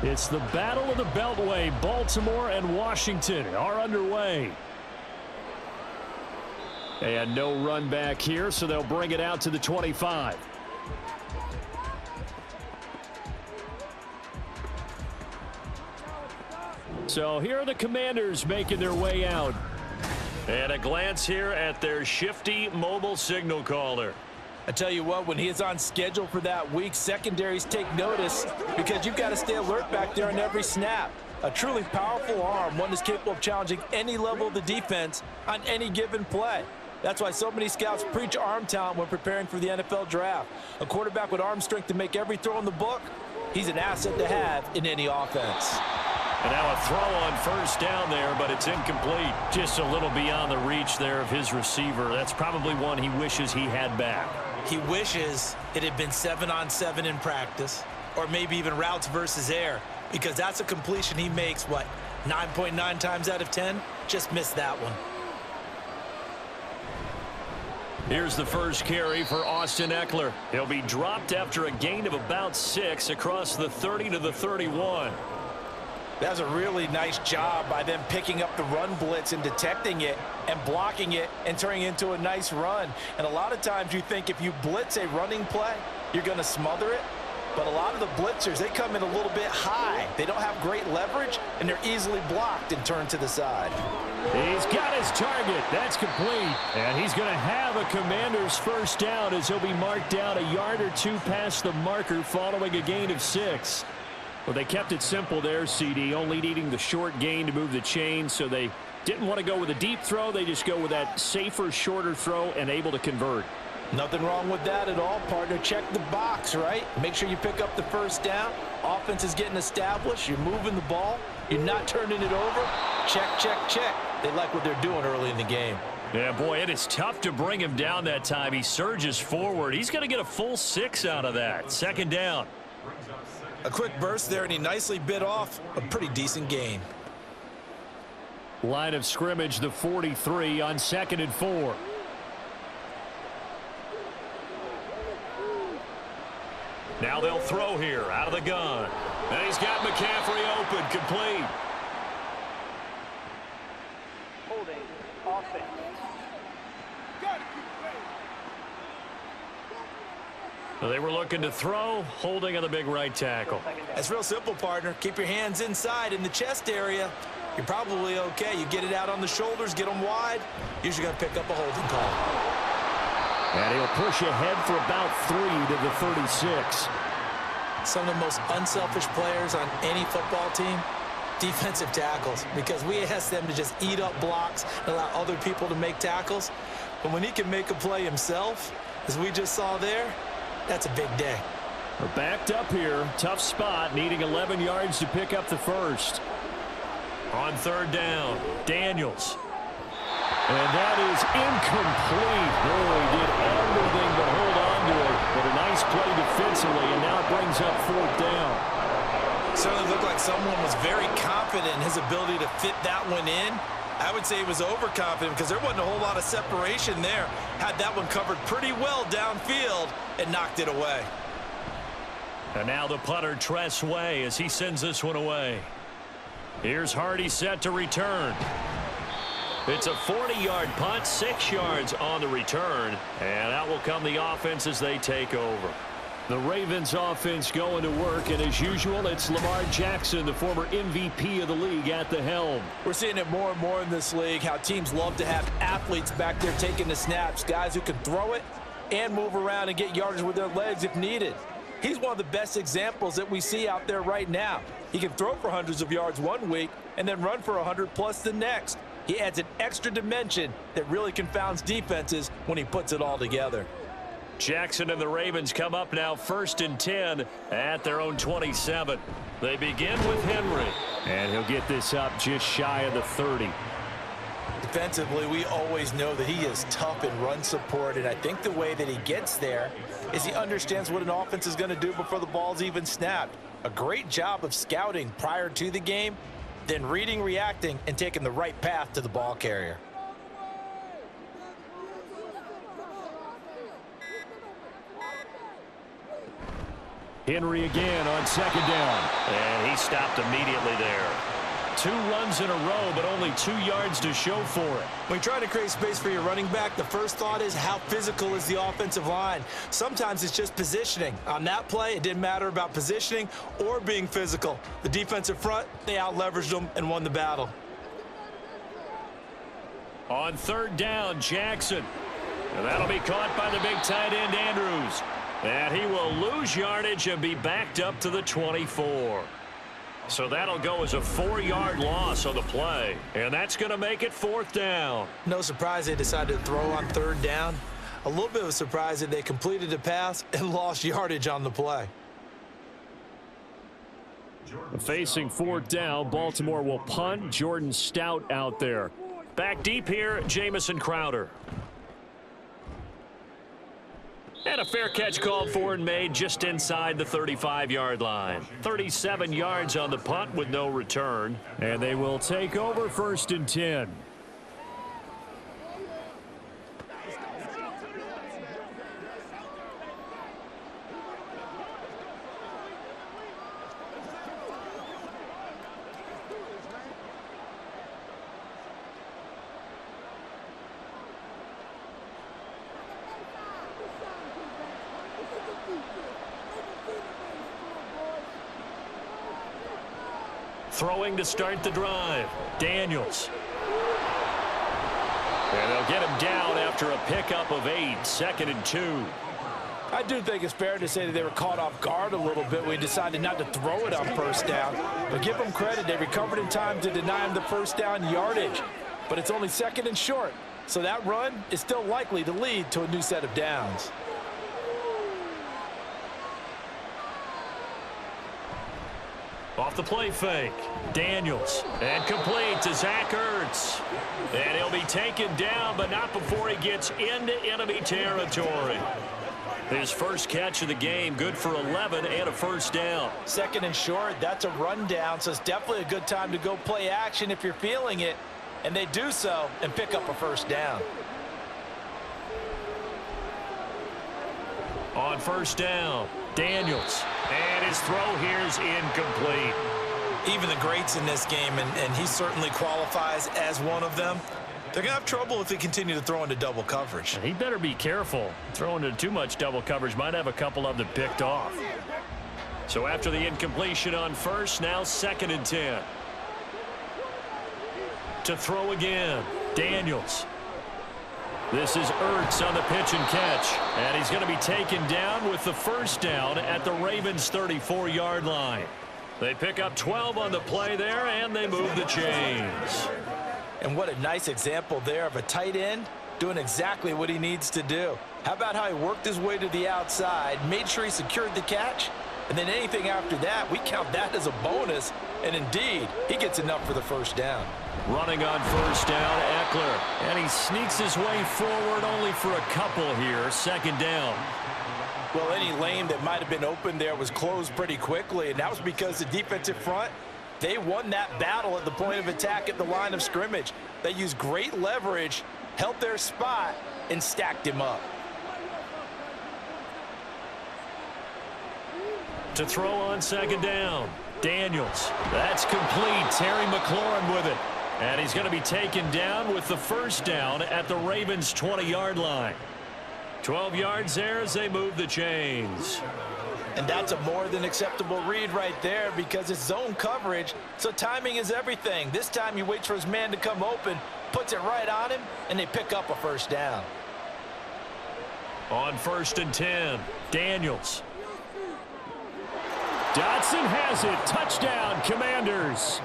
It's the Battle of the Beltway. Baltimore and Washington are underway. And no run back here, so they'll bring it out to the 25. So here are the Commanders making their way out. And a glance here at their shifty mobile signal caller. I tell you what, when he is on schedule for that week, secondaries take notice because you've got to stay alert back there on every snap. A truly powerful arm, one that's capable of challenging any level of the defense on any given play. That's why so many scouts preach arm talent when preparing for the NFL draft. A quarterback with arm strength to make every throw in the book, he's an asset to have in any offense. And now a throw on first down there, but it's incomplete. Just a little beyond the reach there of his receiver. That's probably one he wishes he had back. He wishes it had been 7-on-7 in practice, or maybe even routes versus air, because that's a completion he makes, 9.9 times out of 10? Just missed that one. Here's the first carry for Austin Eckler. He'll be dropped after a gain of about 6 across the 30 to the 31. That was a really nice job by them picking up the run blitz and detecting it and blocking it and turning it into a nice run. And a lot of times you think if you blitz a running play, you're going to smother it. But a lot of the blitzers, they come in a little bit high. They don't have great leverage, and they're easily blocked and turned to the side. He's got his target. That's complete. And he's going to have a Commander's first down as he'll be marked down a yard or two past the marker following a gain of 6. Well, they kept it simple there, CD, only needing the short gain to move the chain, so they didn't want to go with a deep throw. They just go with that safer, shorter throw and able to convert. Nothing wrong with that at all, partner. Check the box, right? Make sure you pick up the first down. Offense is getting established. You're moving the ball. You're not turning it over. Check, check, check. They like what they're doing early in the game. Yeah, boy, it is tough to bring him down that time. He surges forward. He's going to get a full 6 out of that. Second down. A quick burst there, and he nicely bit off a pretty decent gain. Line of scrimmage, the 43 on 2nd and 4. Now they'll throw here out of the gun. And he's got McCaffrey open, complete. Holding, offense. They were looking to throw, holding on the big right tackle. That's real simple, partner. Keep your hands inside in the chest area. You're probably okay. You get it out on the shoulders, get them wide. Usually going to pick up a holding call. And he'll push ahead for about 3 to the 36. Some of the most unselfish players on any football team, defensive tackles, because we ask them to just eat up blocks and allow other people to make tackles. But when he can make a play himself, as we just saw there, that's a big day. We're backed up here. Tough spot, needing 11 yards to pick up the first. On 3rd down, Daniels. And that is incomplete. Boy, did everything but hold on to it. But a nice play defensively, and now it brings up 4th down. Certainly looked like someone was very confident in his ability to fit that one in. I would say he was overconfident because there wasn't a whole lot of separation there. Had that one covered pretty well downfield and knocked it away. And now the punter, Tress Way, as he sends this one away. Here's Hardy set to return. It's a 40-yard punt, 6 yards on the return. And out will come the offense as they take over. The Ravens offense going to work, and as usual, it's Lamar Jackson, the former MVP of the league, at the helm. We're seeing it more and more in this league, how teams love to have athletes back there taking the snaps, guys who can throw it and move around and get yardage with their legs if needed. He's one of the best examples that we see out there right now. He can throw for hundreds of yards one week and then run for 100+ the next. He adds an extra dimension that really confounds defenses when he puts it all together. Jackson and the Ravens come up now 1st and 10 at their own 27. They begin with Henry, and he'll get this up just shy of the 30. Defensively, we always know that he is tough in run support, and I think the way that he gets there is he understands what an offense is going to do before the ball's even snapped. A great job of scouting prior to the game, then reading, reacting, and taking the right path to the ball carrier. Henry again on second down. And he stopped immediately there. 2 runs in a row, but only 2 yards to show for it. When you try to create space for your running back, the first thought is how physical is the offensive line. Sometimes it's just positioning. On that play, it didn't matter about positioning or being physical. The defensive front, they out-leveraged them and won the battle. On third down, Jackson. And that'll be caught by the big tight end, Andrews. And he will lose yardage and be backed up to the 24. So that'll go as a 4-yard loss on the play. And that's going to make it 4th down. No surprise they decided to throw on third down. A little bit of a surprise that they completed the pass and lost yardage on the play. Facing 4th down, Baltimore will punt. Jordan Stout out there. Back deep here, Jamison Crowder. And a fair catch called for and made just inside the 35-yard line. 37 yards on the punt with no return. And they will take over 1st and 10. Throwing to start the drive, Daniels. And they'll get him down after a pickup of 8, 2nd and 2. I do think it's fair to say that they were caught off guard a little bit when he decided not to throw it on first down. But give them credit, they recovered in time to deny him the first down yardage. But it's only 2nd and short, so that run is still likely to lead to a new set of downs. Off the play fake, Daniels, and complete to Zach Ertz. And he'll be taken down, but not before he gets into enemy territory. His first catch of the game, good for 11 and a first down. 2nd and short, that's a rundown, so it's definitely a good time to go play action if you're feeling it. And they do so and pick up a first down. On first down, Daniels. And his throw here is incomplete. Even the greats in this game, and he certainly qualifies as one of them, they're going to have trouble if they continue to throw into double coverage. He better be careful. Throwing into too much double coverage might have a couple of them picked off. So after the incompletion on first, now 2nd and 10. To throw again, Daniels. This is Ertz on the pitch and catch. And he's going to be taken down with the first down at the Ravens' 34-yard line. They pick up 12 on the play there, and they move the chains. And what a nice example there of a tight end doing exactly what he needs to do. How about how he worked his way to the outside, made sure he secured the catch, and then anything after that, we count that as a bonus. And indeed, he gets enough for the first down. Running on first down, Eckler. And he sneaks his way forward only for a couple here. 2nd down. Well, any lane that might have been open there was closed pretty quickly, and that was because the defensive front, they won that battle at the point of attack at the line of scrimmage. They used great leverage, held their spot, and stacked him up. To throw on 2nd down, Daniels. That's complete. Terry McLaurin with it. And he's going to be taken down with the first down at the Ravens' 20-yard line. 12 yards there as they move the chains. And that's a more than acceptable read right there because it's zone coverage, so timing is everything. This time he waits for his man to come open, puts it right on him, and they pick up a first down. On 1st and 10, Daniels. Dotson has it. Touchdown, Commanders.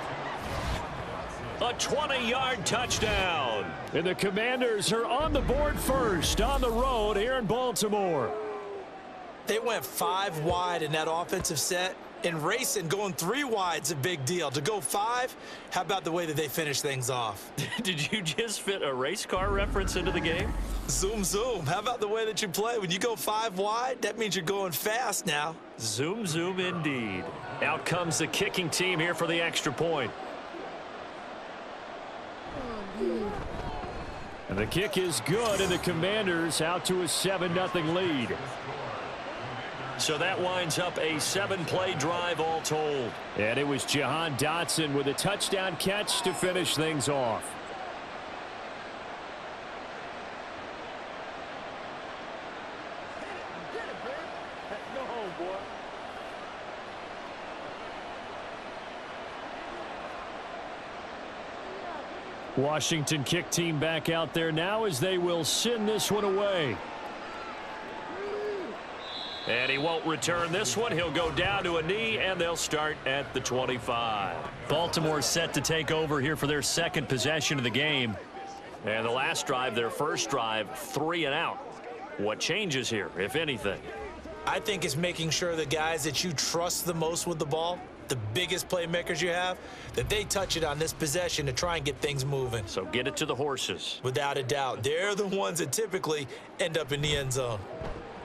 A 20-yard touchdown. And the Commanders are on the board first on the road here in Baltimore. They went 5 wide in that offensive set. And racing, going 3 wide's a big deal. To go 5, how about the way that they finish things off? Did you just fit a race car reference into the game? Zoom, zoom. How about the way that you play? When you go 5 wide, that means you're going fast now. Zoom, zoom indeed. Out comes the kicking team here for the extra point. And the kick is good, and the Commanders out to a 7-0 lead. So that winds up a 7-play drive all told. And it was Jahan Dotson with a touchdown catch to finish things off. Washington kick team back out there now as they will send this one away. And he won't return this one. He'll go down to a knee, and they'll start at the 25. Baltimore set to take over here for their second possession of the game. And the last drive, their first drive, 3 and out. What changes here, if anything? I think it's making sure the guys that you trust the most with the ball, the biggest playmakers you have, that they touch it on this possession to try and get things moving. So get it to the horses. Without a doubt. They're the ones that typically end up in the end zone.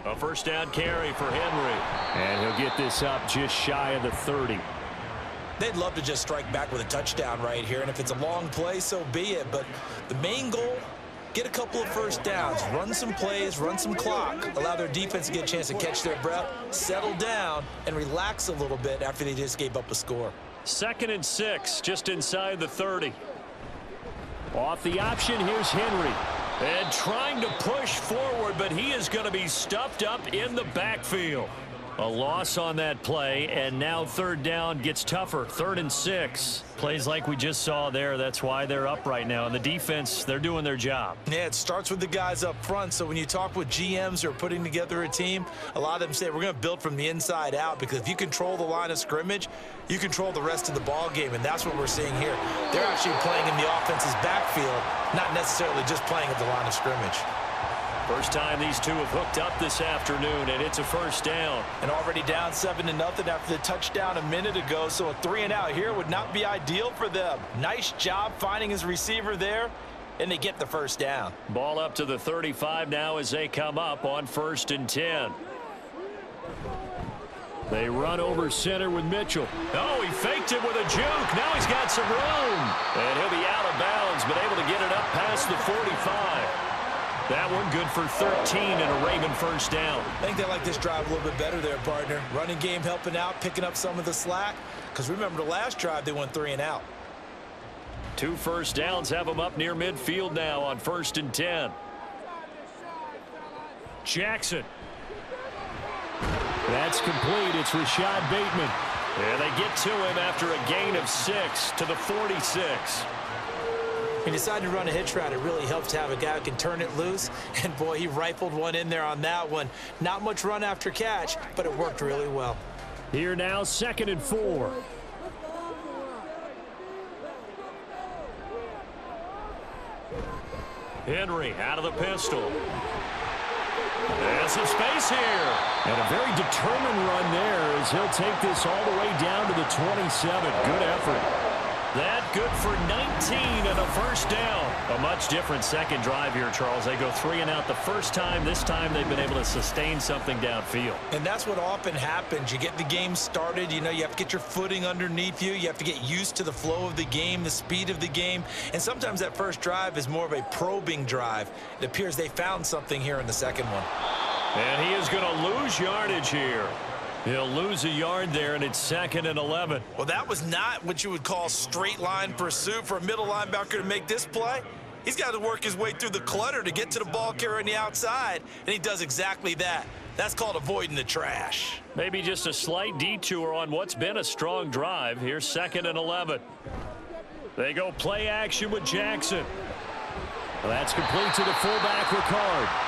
A first down carry for Henry. And he'll get this up just shy of the 30. They'd love to just strike back with a touchdown right here, and if it's a long play, so be it. But the main goal, get a couple of first downs, run some plays, run some clock, allow their defense to get a chance to catch their breath, settle down, and relax a little bit after they just gave up a score. 2nd and 6, just inside the 30. Off the option, here's Henry. And trying to push forward, but he is going to be stuffed up in the backfield. A loss on that play, and now 3rd down gets tougher. 3rd and 6. Plays like we just saw there. That's why they're up right now. And the defense, they're doing their job. Yeah, it starts with the guys up front. So when you talk with GMs who are putting together a team, a lot of them say we're going to build from the inside out, because if you control the line of scrimmage, you control the rest of the ball game, and that's what we're seeing here. They're actually playing in the offense's backfield, not necessarily just playing at the line of scrimmage. First time these two have hooked up this afternoon, and it's a first down. And already down 7-0 after the touchdown a minute ago, so a 3 and out here would not be ideal for them. Nice job finding his receiver there, and they get the first down. Ball up to the 35 now as they come up on 1st and 10. They run over center with Mitchell. Oh, he faked it with a juke. Now he's got some room. And he'll be out of bounds, but able to get it up past the 45. That one good for 13 and a Raven first down. I think they like this drive a little bit better there, partner. Running game helping out, picking up some of the slack. Because remember, the last drive, they went 3 and out. 2 first downs have them up near midfield now on 1st and 10. Jackson. That's complete. It's Rashad Bateman. And they get to him after a gain of 6 to the 46. He decided to run a hitch route. It really helps to have a guy who can turn it loose. And, boy, he rifled one in there on that one. Not much run after catch, but it worked really well. Here now, 2nd and 4. Henry out of the pistol. There's some space here. And a very determined run there as he'll take this all the way down to the 27. Good effort. That good for 19 and a first down. A much different second drive here, Charles. They go 3 and out the first time. This time they've been able to sustain something downfield. And that's what often happens. You get the game started. You know, you have to get your footing underneath you. You have to get used to the flow of the game, the speed of the game. And sometimes that first drive is more of a probing drive. It appears they found something here in the second one. And he is going to lose yardage here. He'll lose a yard there, and it's 2nd and 11. Well, that was not what you would call straight line pursuit for a middle linebacker to make this play. He's got to work his way through the clutter to get to the ball carrier on the outside, and he does exactly that. That's called avoiding the trash. Maybe just a slight detour on what's been a strong drive. Here's 2nd and 11. They go play action with Jackson. Well, that's complete to the fullback, Ricard.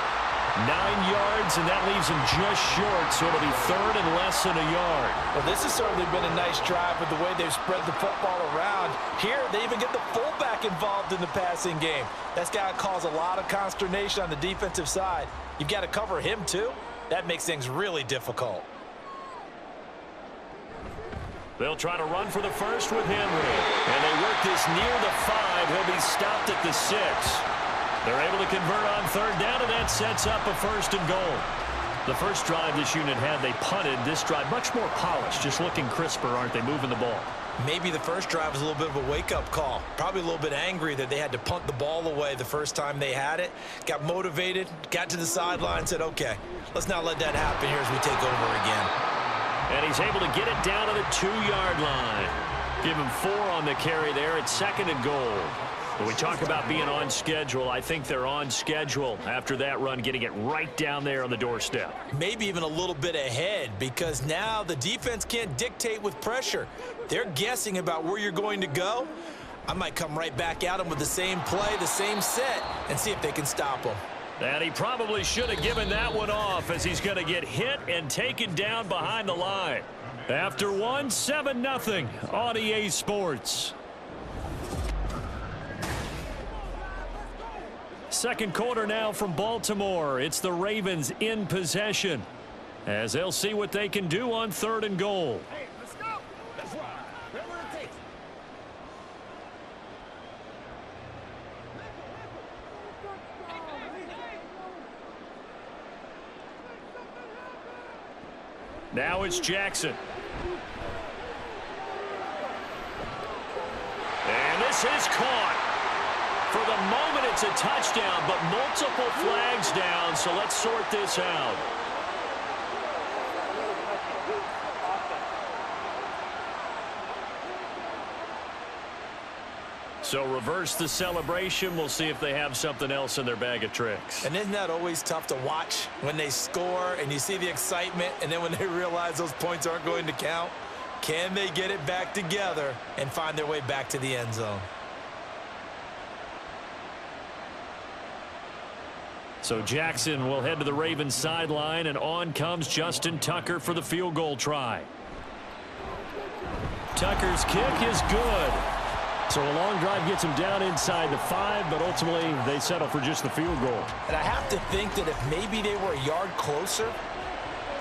9 yards, and that leaves him just short, so it'll be 3rd and less than a yard. Well, this has certainly been a nice drive with the way they've spread the football around. Here, they even get the fullback involved in the passing game. That's got to cause a lot of consternation on the defensive side. You've got to cover him, too. That makes things really difficult. They'll try to run for the first with Henry. And they work this near the 5. He'll be stopped at the 6. They're able to convert on 3rd down, and that sets up a 1st and goal. The first drive this unit had, they punted. This drive, much more polished, just looking crisper, aren't they, moving the ball? Maybe the first drive was a little bit of a wake-up call. Probably a little bit angry that they had to punt the ball away the first time they had it. Got motivated, got to the sideline, said, okay, let's not let that happen here as we take over again. And he's able to get it down to the 2-yard line. Give him 4 on the carry there. It's 2nd and goal. When we talk about being on schedule, I think they're on schedule after that run, getting it right down there on the doorstep. Maybe even a little bit ahead, because now the defense can't dictate with pressure. They're guessing about where you're going to go. I might come right back at them with the same play, the same set, and see if they can stop them. And he probably should have given that one off, as he's going to get hit and taken down behind the line. After one, 7-0 on EA Sports. Second quarter now from Baltimore. It's the Ravens in possession, as they'll see what they can do on 3rd and goal. Hey, let's go. That's right. Whatever it takes. Now it's Jackson. And this is caught. For the moment, it's a touchdown, but multiple flags down, so let's sort this out. So reverse the celebration. We'll see if they have something else in their bag of tricks. And isn't that always tough to watch when they score and you see the excitement, and then when they realize those points aren't going to count? Can they get it back together and find their way back to the end zone? So Jackson will head to the Ravens sideline, and on comes Justin Tucker for the field goal try. Tucker's kick is good. So a long drive gets him down inside the 5, but ultimately they settle for just the field goal. And I have to think that if maybe they were a yard closer,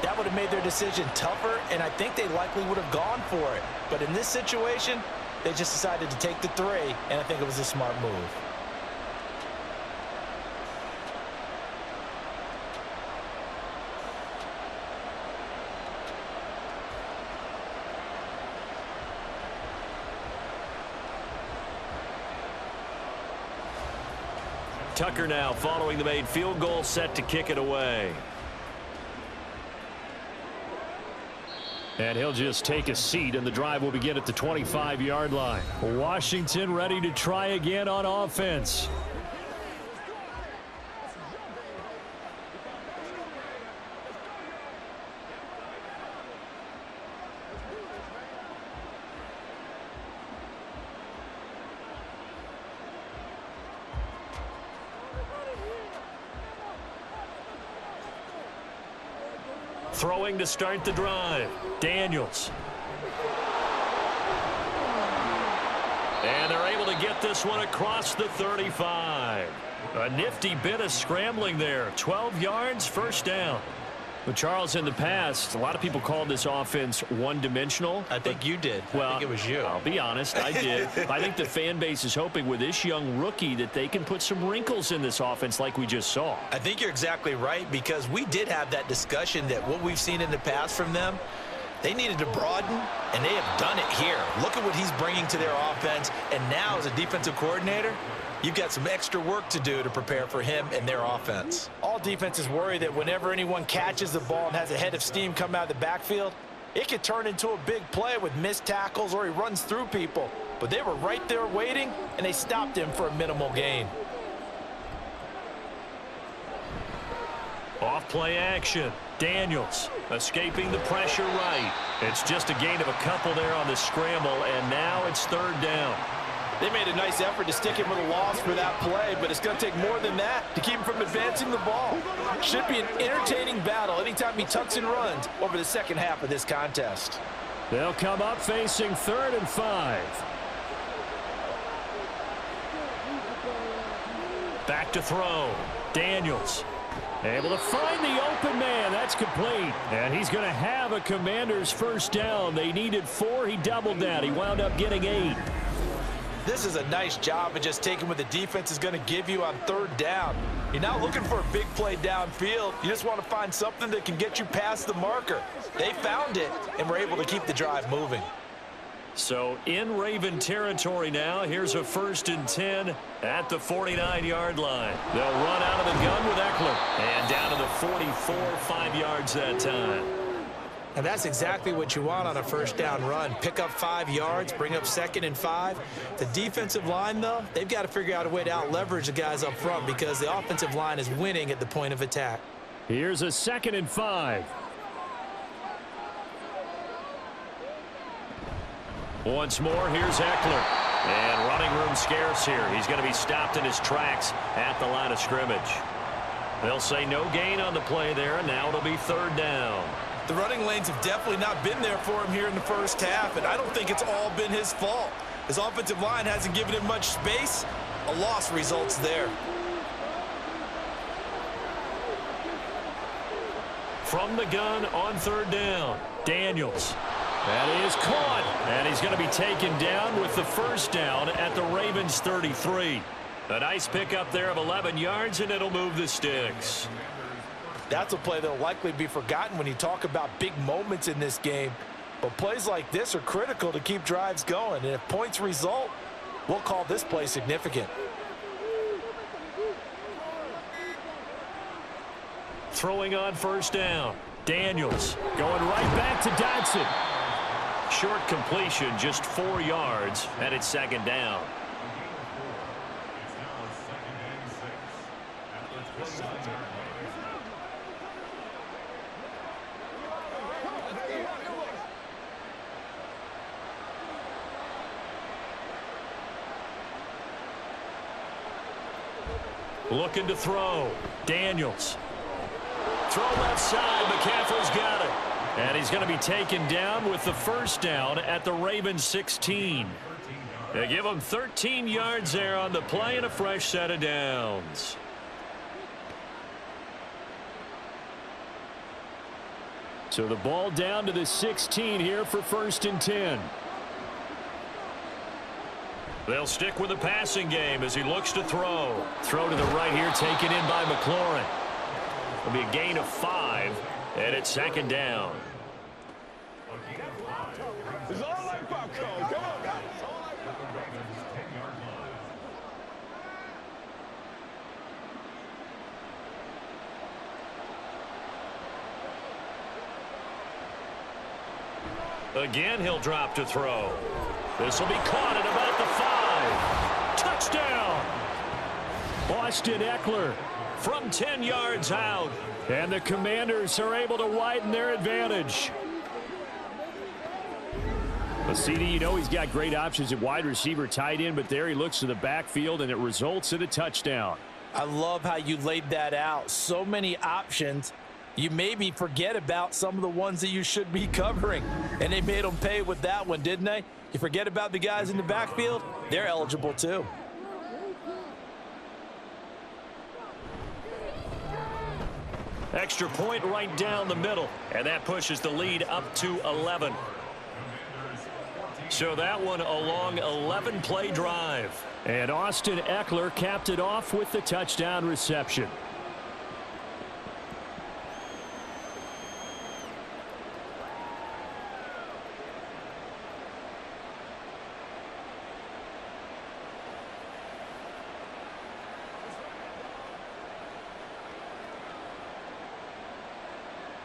that would have made their decision tougher, and I think they likely would have gone for it. But in this situation, they just decided to take the 3, and I think it was a smart move. Tucker now following the made field goal, set to kick it away. And he'll just take a seat, and the drive will begin at the 25-yard line. Washington ready to try again on offense. Throwing to start the drive, Daniels. And they're able to get this one across the 35. A nifty bit of scrambling there. 12 yards, first down. But Charles, in the past, a lot of people called this offense one-dimensional. I think you did. Well, I think it was you. I'll be honest, I did. I think the fan base is hoping with this young rookie that they can put some wrinkles in this offense like we just saw. I think you're exactly right, because we did have that discussion that what we've seen in the past from them, they needed to broaden, and they have done it here. Look at what he's bringing to their offense, and now as a defensive coordinator, you've got some extra work to do to prepare for him and their offense. All defenses worry that whenever anyone catches the ball and has a head of steam come out of the backfield, it could turn into a big play with missed tackles or he runs through people. But they were right there waiting, and they stopped him for a minimal gain. Off play action. Daniels escaping the pressure right. It's just a gain of a couple there on the scramble, and now it's 3rd down. They made a nice effort to stick him with a loss for that play, but it's going to take more than that to keep him from advancing the ball. Should be an entertaining battle anytime he tucks and runs over the second half of this contest. They'll come up facing 3rd and 5. Back to throw. Daniels able to find the open man. That's complete. And he's going to have a Commander's first down. They needed 4. He doubled that. He wound up getting 8. This is a nice job of just taking what the defense is going to give you on 3rd down. You're not looking for a big play downfield. You just want to find something that can get you past the marker. They found it and were able to keep the drive moving. So in Raven territory now. Here's a 1st and 10 at the 49-yard line. They'll run out of the gun with Eckler. And down to the 44, 5 yards that time. And that's exactly what you want on a 1st down run. Pick up 5 yards, bring up 2nd and 5. The defensive line, though, they've got to figure out a way to out-leverage the guys up front because the offensive line is winning at the point of attack. Here's a 2nd and 5. Once more, here's Eckler. And running room scarce here. He's going to be stopped in his tracks at the line of scrimmage. They'll say no gain on the play there, and now it'll be 3rd down. The running lanes have definitely not been there for him here in the 1st half, and I don't think it's all been his fault. His offensive line hasn't given him much space. A loss results there. From the gun on 3rd down, Daniels. That is caught, and he's going to be taken down with the 1st down at the Ravens 33. A nice pickup there of 11 yards, and it'll move the sticks. That's a play that'll likely be forgotten when you talk about big moments in this game. But plays like this are critical to keep drives going. And if points result, we'll call this play significant. Throwing on 1st down, Daniels going right back to Dodson. Short completion, just 4 yards, and it's 2nd down. Looking to throw. Daniels. Throw left side. McCaffrey's got it. And he's going to be taken down with the 1st down at the Ravens 16. They give him 13 yards there on the play and a fresh set of downs. So the ball down to the 16 here for 1st and 10. They'll stick with the passing game as he looks to throw. Throw to the right here, taken in by McLaurin. It'll be a gain of 5, and it's 2nd down. It's all like popcorn. Come on, guys. Again, he'll drop to throw. This will be caught at about the 5. Touchdown! Austin Eckler From 10 yards out. And the Commanders are able to widen their advantage. Well, CD, you know he's got great options at wide receiver, tight end, but there he looks to the backfield, and it results in a touchdown. I love how you laid that out. So many options. You maybe forget about some of the ones that you should be covering. And they made them pay with that one, didn't they? You forget about the guys in the backfield, they're eligible too. Extra point right down the middle, and that pushes the lead up to 11. So that one a long 11-play drive. And Austin Eckler capped it off with the touchdown reception.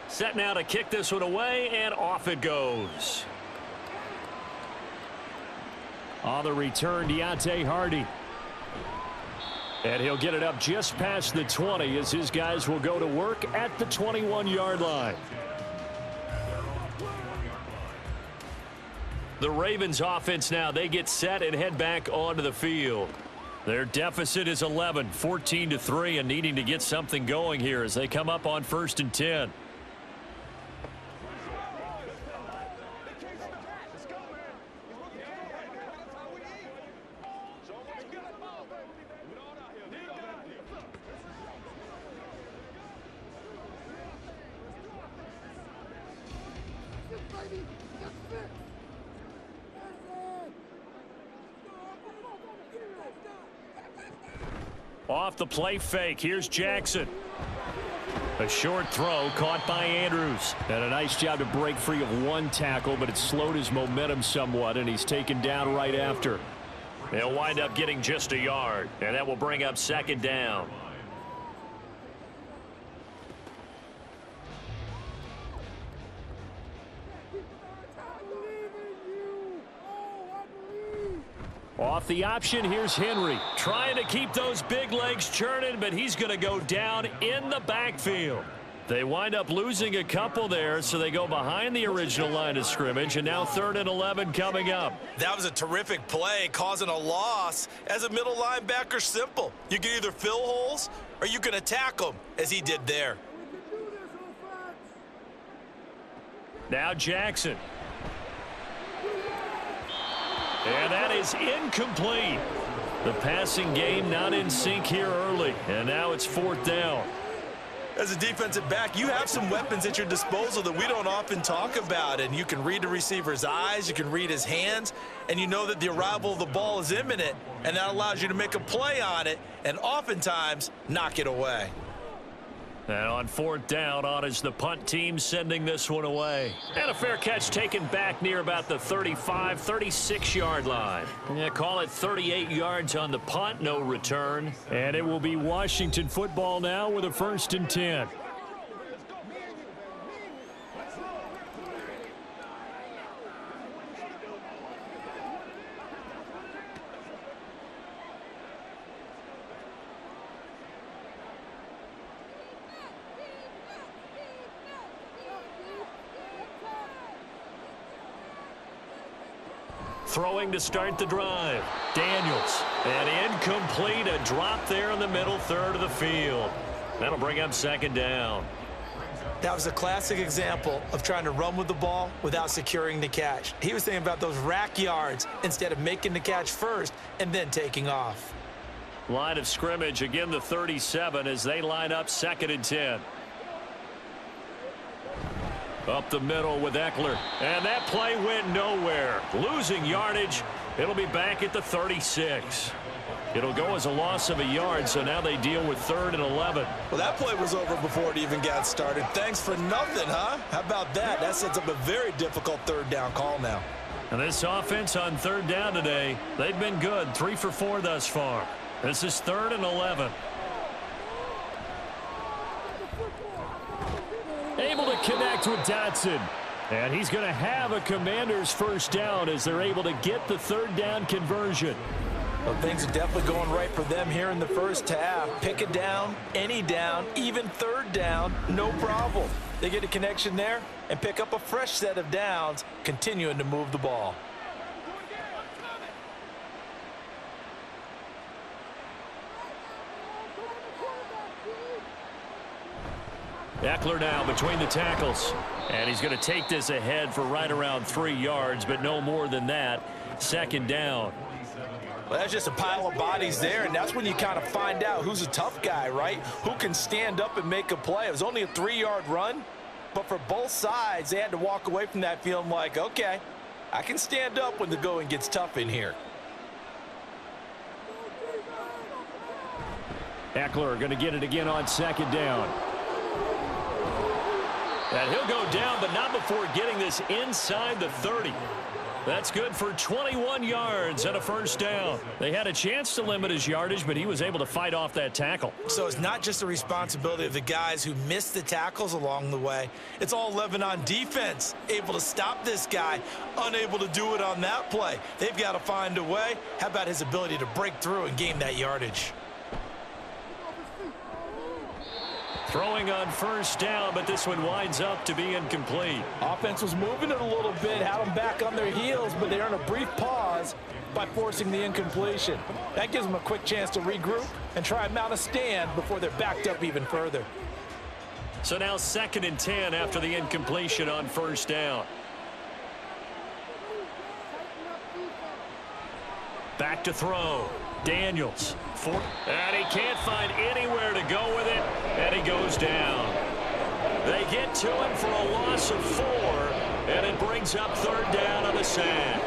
Set now to kick this one away, and off it goes. On the return, Deontay Hardy. And he'll get it up just past the 20 as his guys will go to work at the 21-yard line. The Ravens offense now, they get set and head back onto the field. Their deficit is 11, 14-3, and needing to get something going here as they come up on 1st and 10. Off the play fake. Here's Jackson. A short throw caught by Andrews. And a nice job to break free of one tackle, but it slowed his momentum somewhat, and he's taken down right after. They'll wind up getting just a yard, and that will bring up second down. Off the option, here's Henry. Trying to keep those big legs churning, but he's going to go down in the backfield. They wind up losing a couple there, so they go behind the original line of scrimmage, and now 3rd and 11 coming up. That was a terrific play, causing a loss. As a middle linebacker, simple. You can either fill holes or you can attack them, as he did there. Now Jackson. And that is incomplete. The passing game not in sync here early, and now it's 4th down. As a defensive back, you have some weapons at your disposal that we don't often talk about, and you can read the receiver's eyes, you can read his hands, and you know that the arrival of the ball is imminent, and that allows you to make a play on it and oftentimes knock it away. And on 4th down, on is the punt team sending this one away. And a fair catch taken back near about the 35, 36-yard line. Yeah, call it 38 yards on the punt, no return. And it will be Washington football now with a 1st and 10. Throwing to start the drive. Daniels. And incomplete. A drop there in the middle 3rd of the field. That'll bring up 2nd down. That was a classic example of trying to run with the ball without securing the catch. He was thinking about those rack yards instead of making the catch first and then taking off. Line of scrimmage, again the 37 as they line up 2nd and 10. Up the middle with Eckler. And that play went nowhere. Losing yardage. It'll be back at the 36. It'll go as a loss of a yard, so now they deal with 3rd and 11. Well, that play was over before it even got started. Thanks for nothing, huh? How about that? That sets up a very difficult 3rd down call now. And this offense on 3rd down today, they've been good. 3 for 4 thus far. This is 3rd and 11. Able to connect with Dotson. And he's going to have a Commander's 1st down as they're able to get the 3rd down conversion. Well, things are definitely going right for them here in the first half. Pick it down, any down, even 3rd down, no problem. They get a connection there and pick up a fresh set of downs, continuing to move the ball. Eckler now between the tackles. And he's going to take this ahead for right around 3 yards, but no more than that. 2nd down. Well, that's just a pile of bodies there, and that's when you kind of find out who's a tough guy, right? Who can stand up and make a play. It was only a 3-yard run, but for both sides, they had to walk away from that feeling like, okay, I can stand up when the going gets tough in here. Eckler going to get it again on 2nd down. And he'll go down, but not before getting this inside the 30. That's good for 21 yards and a 1st down. They had a chance to limit his yardage, but he was able to fight off that tackle. So it's not just the responsibility of the guys who missed the tackles along the way. It's all 11 on defense, able to stop this guy, unable to do it on that play. They've got to find a way. How about his ability to break through and gain that yardage? Throwing on 1st down, but this one winds up to be incomplete. Offense was moving it a little bit, had them back on their heels, but they earned a brief pause by forcing the incompletion. That gives them a quick chance to regroup and try and mount a stand before they're backed up even further. So now 2nd and 10 after the incompletion on 1st down. Back to throw. Daniels. And he can't find anywhere to go with it, and he goes down. They get to him for a loss of 4, and it brings up 3rd down on the sack.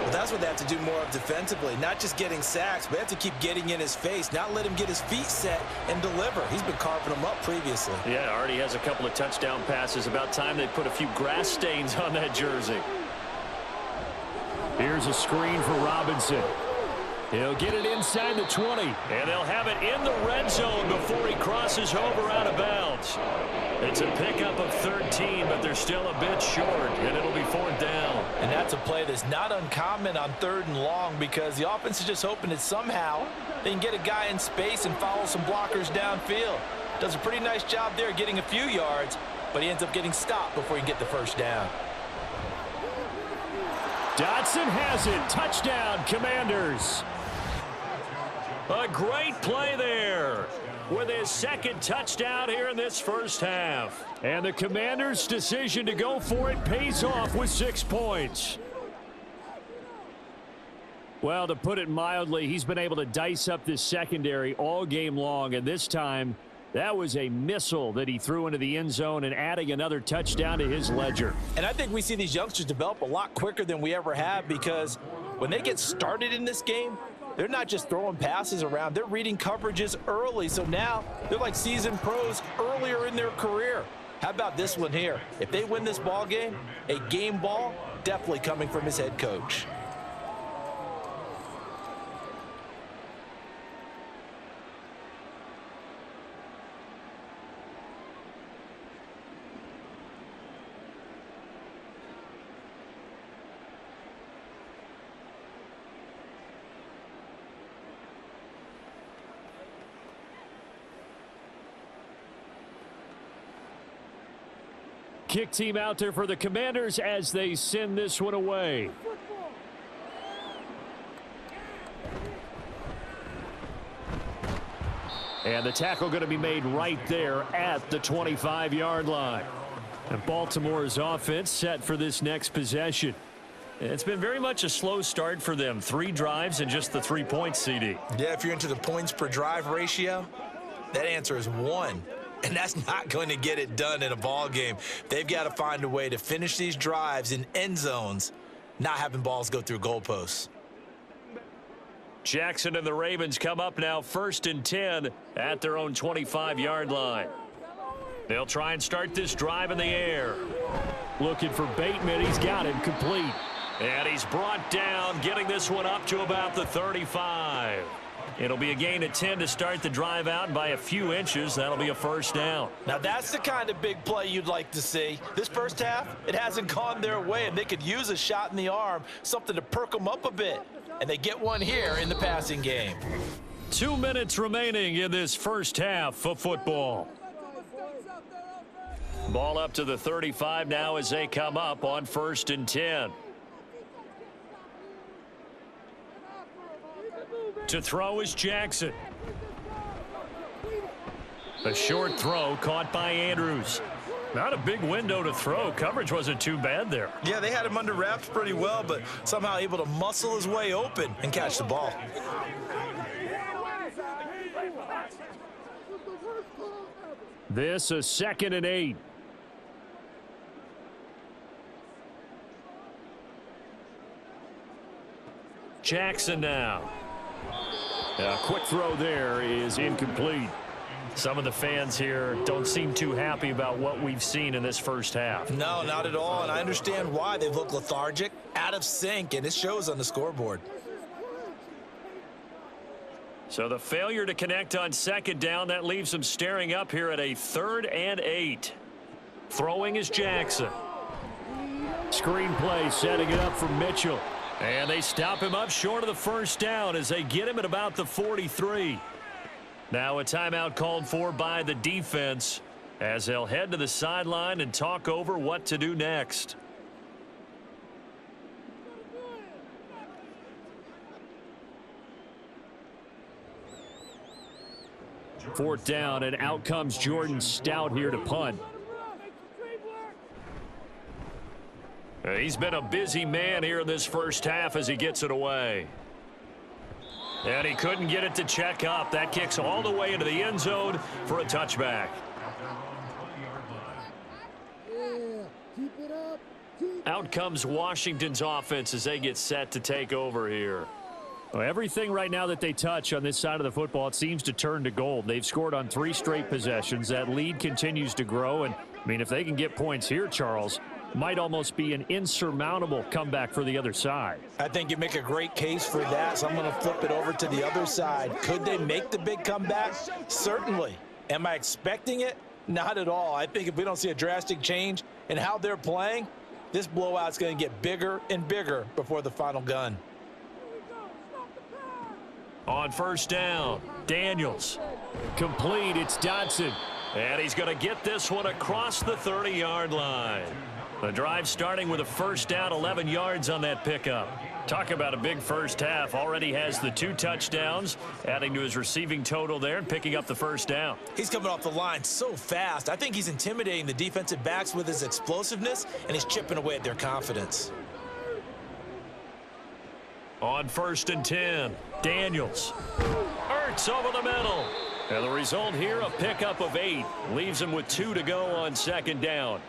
Well, that's what they have to do more of defensively. Not just getting sacks, but they have to keep getting in his face, not let him get his feet set and deliver. He's been carving them up previously. Yeah, already has a couple of touchdown passes. About time they put a few grass stains on that jersey. Here's a screen for Robinson. He'll get it inside the 20. And they'll have it in the red zone before he crosses over out of bounds. It's a pickup of 13, but they're still a bit short, and it'll be 4th down. And that's a play that's not uncommon on 3rd and long because the offense is just hoping that somehow they can get a guy in space and follow some blockers downfield. Does a pretty nice job there getting a few yards, but he ends up getting stopped before he can get the 1st down. Dotson has it. Touchdown, Commanders. A great play there with his 2nd touchdown here in this first half. And the Commanders' decision to go for it pays off with 6 points. Well, to put it mildly, he's been able to dice up this secondary all game long, and this time that was a missile that he threw into the end zone and adding another touchdown to his ledger. And I think we see these youngsters develop a lot quicker than we ever have because when they get started in this game, they're not just throwing passes around. They're reading coverages early. So now they're like seasoned pros earlier in their career. How about this one here? If they win this ball game, a game ball definitely coming from his head coach. Kick team out there for the Commanders as they send this one away. And the tackle going to be made right there at the 25-yard line. And Baltimore's offense set for this next possession. It's been very much a slow start for them. 3 drives and just the 3 points, CD. Yeah, if you're into the points per drive ratio, that answer is 1. And that's not going to get it done in a ball game. They've got to find a way to finish these drives in end zones, not having balls go through goalposts. Jackson and the Ravens come up now 1st and 10 at their own 25-yard line. They'll try and start this drive in the air. Looking for Bateman. He's got him complete. And he's brought down, getting this one up to about the 35. It'll be a gain of 10 to start the drive out by a few inches. That'll be a 1st down. Now that's the kind of big play you'd like to see. This first half, it hasn't gone their way, and they could use a shot in the arm, something to perk them up a bit. And they get one here in the passing game. 2 minutes remaining in this first half of football. Ball up to the 35 now as they come up on 1st and 10. To throw is Jackson. A short throw caught by Andrews. Not a big window to throw. Coverage wasn't too bad there. Yeah, they had him under wraps pretty well, but somehow able to muscle his way open and catch the ball. This a 2nd and 8. Jackson now. A quick throw there is incomplete. Some of the fans here don't seem too happy about what we've seen in this first half. No, not at all, and I understand why. They've looked lethargic, out of sync, and it shows on the scoreboard. So the failure to connect on 2nd down, that leaves them staring up here at a 3rd and 8. Throwing is Jackson. Screen play setting it up for Mitchell. And they stop him up short of the 1st down as they get him at about the 43. Now a timeout called for by the defense as they'll head to the sideline and talk over what to do next. Fourth down, and out comes Jordan Stout here to punt. He's been a busy man here in this first half as he gets it away. And he couldn't get it to check up. That kicks all the way into the end zone for a touchback. Out comes Washington's offense as they get set to take over here. Well, everything right now that they touch on this side of the football, it seems to turn to gold. They've scored on 3 straight possessions. That lead continues to grow. And, I mean, if they can get points here, Charles, might almost be an insurmountable comeback for the other side. I think you make a great case for that, so I'm going to flip it over to the other side. Could they make the big comeback? Certainly. Am I expecting it? Not at all. I think if we don't see a drastic change in how they're playing, this blowout's going to get bigger and bigger before the final gun. On first down, Daniels. Complete, it's Dodson. And he's going to get this one across the 30-yard line. The drive starting with a first down, 11 yards on that pickup. Talk about a big first half. Already has the 2 touchdowns, adding to his receiving total there and picking up the first down. He's coming off the line so fast. I think he's intimidating the defensive backs with his explosiveness, and he's chipping away at their confidence. On first and 10, Daniels. Ertz over the middle. And the result here, a pickup of 8. Leaves him with 2 to go on second down.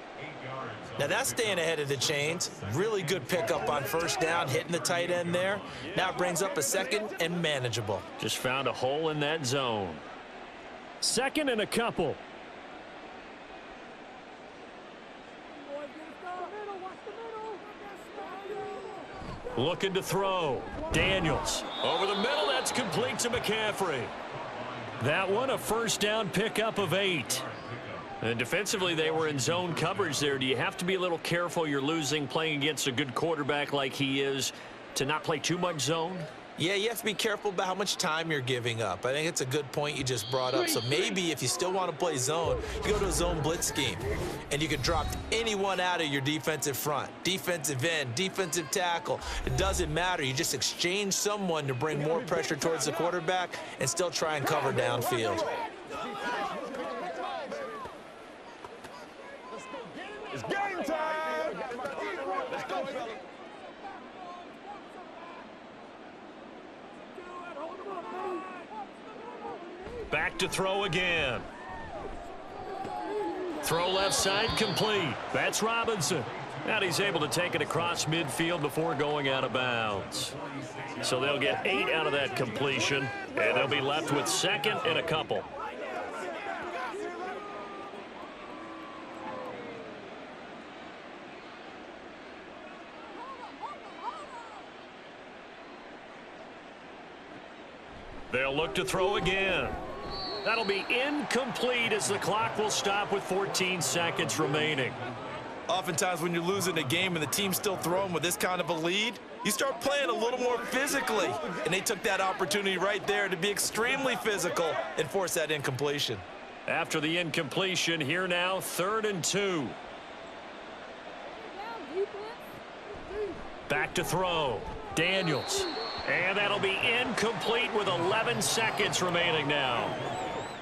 Now that's staying ahead of the chains. Really good pickup on first down, hitting the tight end there. Now it brings up a second and manageable. Just found a hole in that zone. Second and a couple. Looking to throw. Daniels. Over the middle, that's complete to McCaffrey. That one, a first down pickup of 8. And defensively, they were in zone coverage there. Do you have to be a little careful? You're losing, playing against a good quarterback like he is, to not play too much zone? Yeah, you have to be careful about how much time you're giving up. I think it's a good point you just brought up. So maybe if you still want to play zone, you go to a zone blitz scheme, and you can drop anyone out of your defensive front, defensive end, defensive tackle. It doesn't matter. You just exchange someone to bring more pressure towards the quarterback and still try and cover downfield. It's game time. Let's go, fella. Back to throw again. Throw left side complete. That's Robinson. And he's able to take it across midfield before going out of bounds. So they'll get 8 out of that completion, and they'll be left with second and a couple. They'll look to throw again. That'll be incomplete as the clock will stop with 14 seconds remaining. Oftentimes when you're losing a game and the team's still throwing with this kind of a lead, you start playing a little more physically. And they took that opportunity right there to be extremely physical and force that incompletion. After the incompletion, here now, 3rd and 2. Back to throw. Daniels. And that'll be incomplete with 11 seconds remaining now.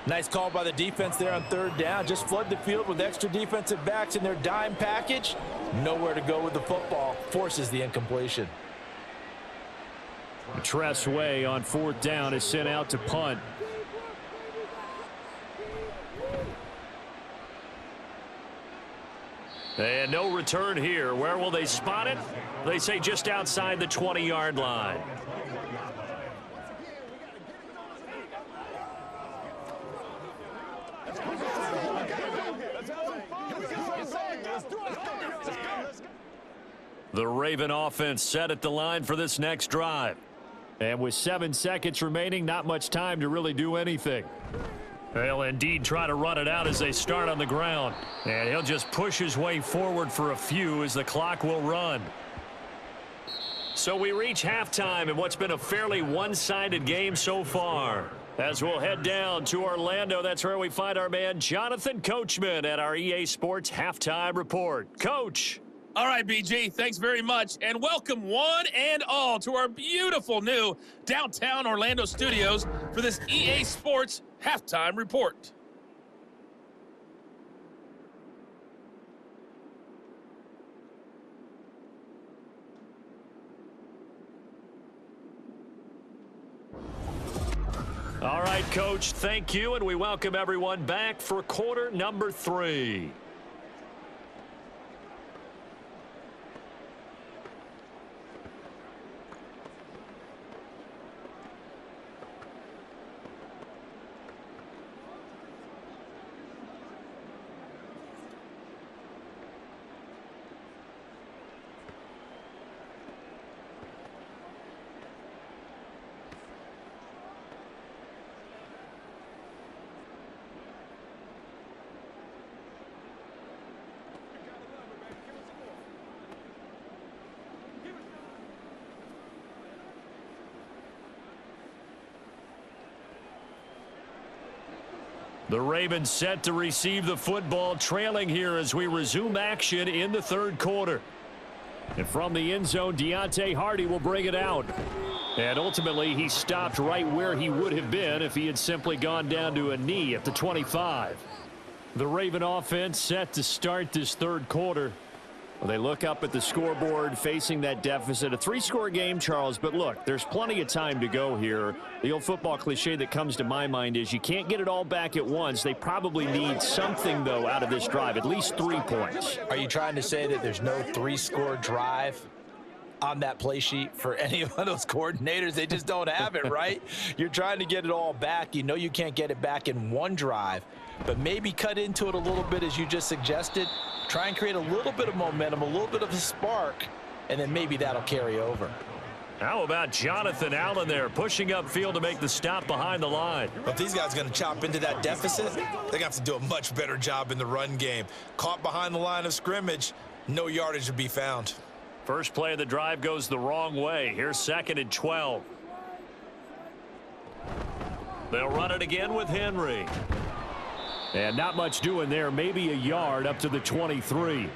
Nice call by the defense there on 3rd down. Just flood the field with extra defensive backs in their dime package. Nowhere to go with the football. Forces the incompletion. Tressway on 4th down is sent out to punt. And no return here. Where will they spot it? They say just outside the 20-yard line. The Raven offense set at the line for this next drive. And with 7 seconds remaining, not much time to really do anything. They'll indeed try to run it out as they start on the ground. And he'll just push his way forward for a few as the clock will run. So we reach halftime in what's been a fairly one-sided game so far. As we'll head down to Orlando, that's where we find our man Jonathan Coachman at our EA Sports Halftime Report. Coach. All right, BG, thanks very much, and welcome one and all to our beautiful new downtown Orlando studios for this EA Sports Halftime Report. All right, Coach, thank you, and we welcome everyone back for quarter number 3. The Ravens set to receive the football, trailing here as we resume action in the third quarter. And from the end zone, Deontay Hardy will bring it out. And ultimately, he stopped right where he would have been if he had simply gone down to a knee at the 25. The Raven offense set to start this third quarter. Well, they look up at the scoreboard facing that deficit. A 3-score game, Charles, but look, there's plenty of time to go here. The old football cliche that comes to my mind is you can't get it all back at once. They probably need something, though, out of this drive, at least 3 points. Are you trying to say that there's no 3-score drive on that play sheet for any of those coordinators? They just don't have it, right? You're trying to get it all back. You know you can't get it back in one drive, but maybe cut into it a little bit as you just suggested. Try and create a little bit of momentum, a little bit of a spark, and then maybe that'll carry over. How about Jonathan Allen there pushing upfield to make the stop behind the line? If these guys are going to chop into that deficit, they're going to have to do a much better job in the run game. Caught behind the line of scrimmage, no yardage to be found. First play of the drive goes the wrong way. Here's 2nd and 12. They'll run it again with Henry. And not much doing there, maybe a yard up to the 23.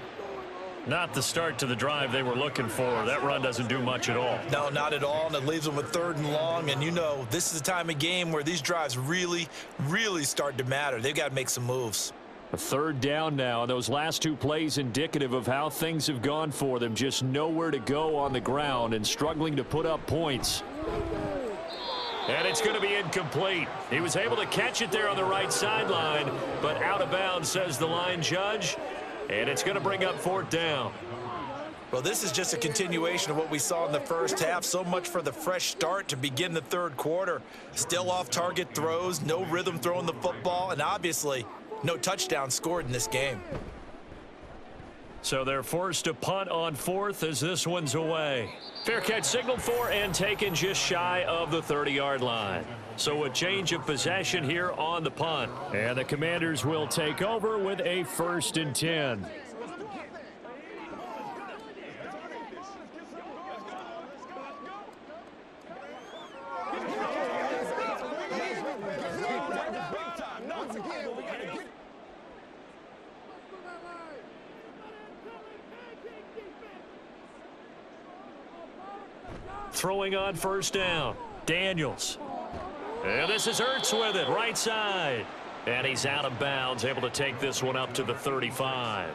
Not the start to the drive they were looking for. That run doesn't do much at all. No, not at all, and it leaves them with 3rd and long, and you know this is the time of game where these drives really, really start to matter. They've got to make some moves. A 3rd down now, and those last 2 plays indicative of how things have gone for them. Just nowhere to go on the ground and struggling to put up points. And it's going to be incomplete. He was able to catch it there on the right sideline, but out of bounds, says the line judge. And it's going to bring up 4th down. Well, this is just a continuation of what we saw in the first half. So much for the fresh start to begin the third quarter. Still off-target throws, no rhythm throwing the football, and obviously no touchdown scored in this game. So they're forced to punt on 4th as this one's away. Fair catch signaled for and taken just shy of the 30-yard line. So a change of possession here on the punt. And the Commanders will take over with a 1st and 10. Throwing on 1st down. Daniels. And this is Ertz with it, right side. And he's out of bounds, able to take this one up to the 35.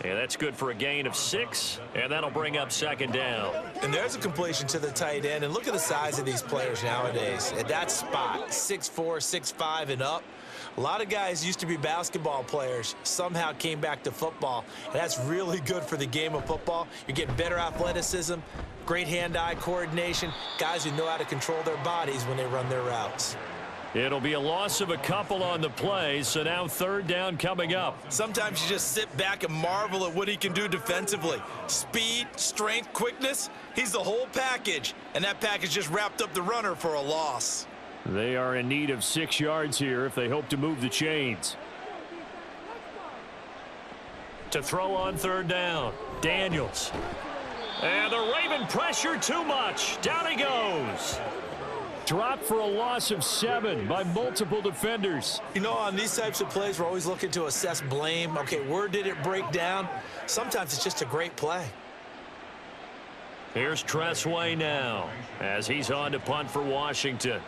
And that's good for a gain of 6, and that'll bring up 2nd down. And there's a completion to the tight end, and look at the size of these players nowadays. At that spot, 6'4", 6'5", and up. A lot of guys used to be basketball players, somehow came back to football, and that's really good for the game of football. You're getting better athleticism, great hand-eye coordination, guys who know how to control their bodies when they run their routes. It'll be a loss of a couple on the play, so now 3rd down coming up. Sometimes you just sit back and marvel at what he can do defensively. Speed, strength, quickness, he's the whole package, and that package just wrapped up the runner for a loss. They are in need of 6 yards here if they hope to move the chains. To throw on 3rd down, Daniels. And the Raven pressure too much. Down he goes. Dropped for a loss of 7 by multiple defenders. You know, on these types of plays, we're always looking to assess blame. Okay, where did it break down? Sometimes it's just a great play. Here's Tressway now as he's on to punt for Washington.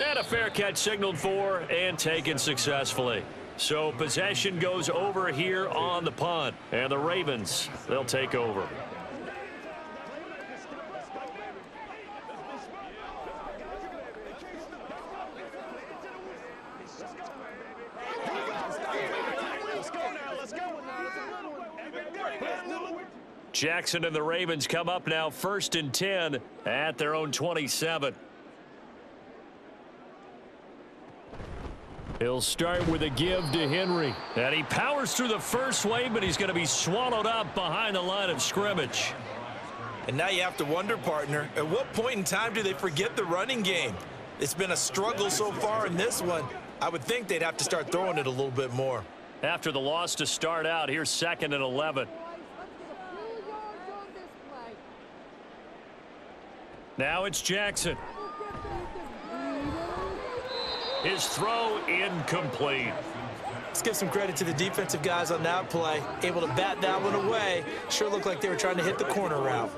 And a fair catch signaled for and taken successfully. So possession goes over here on the punt. And the Ravens, they'll take over. Jackson and the Ravens come up now 1st and 10 at their own 27. He'll start with a give to Henry. And he powers through the first wave, but he's going to be swallowed up behind the line of scrimmage. And now you have to wonder, partner, at what point in time do they forget the running game? It's been a struggle so far in this one. I would think they'd have to start throwing it a little bit more. After the loss to start out, here's 2nd and 11. Now it's Jackson. His throw incomplete. Let's give some credit to the defensive guys on that play. Able to bat that one away. Sure looked like they were trying to hit the corner route.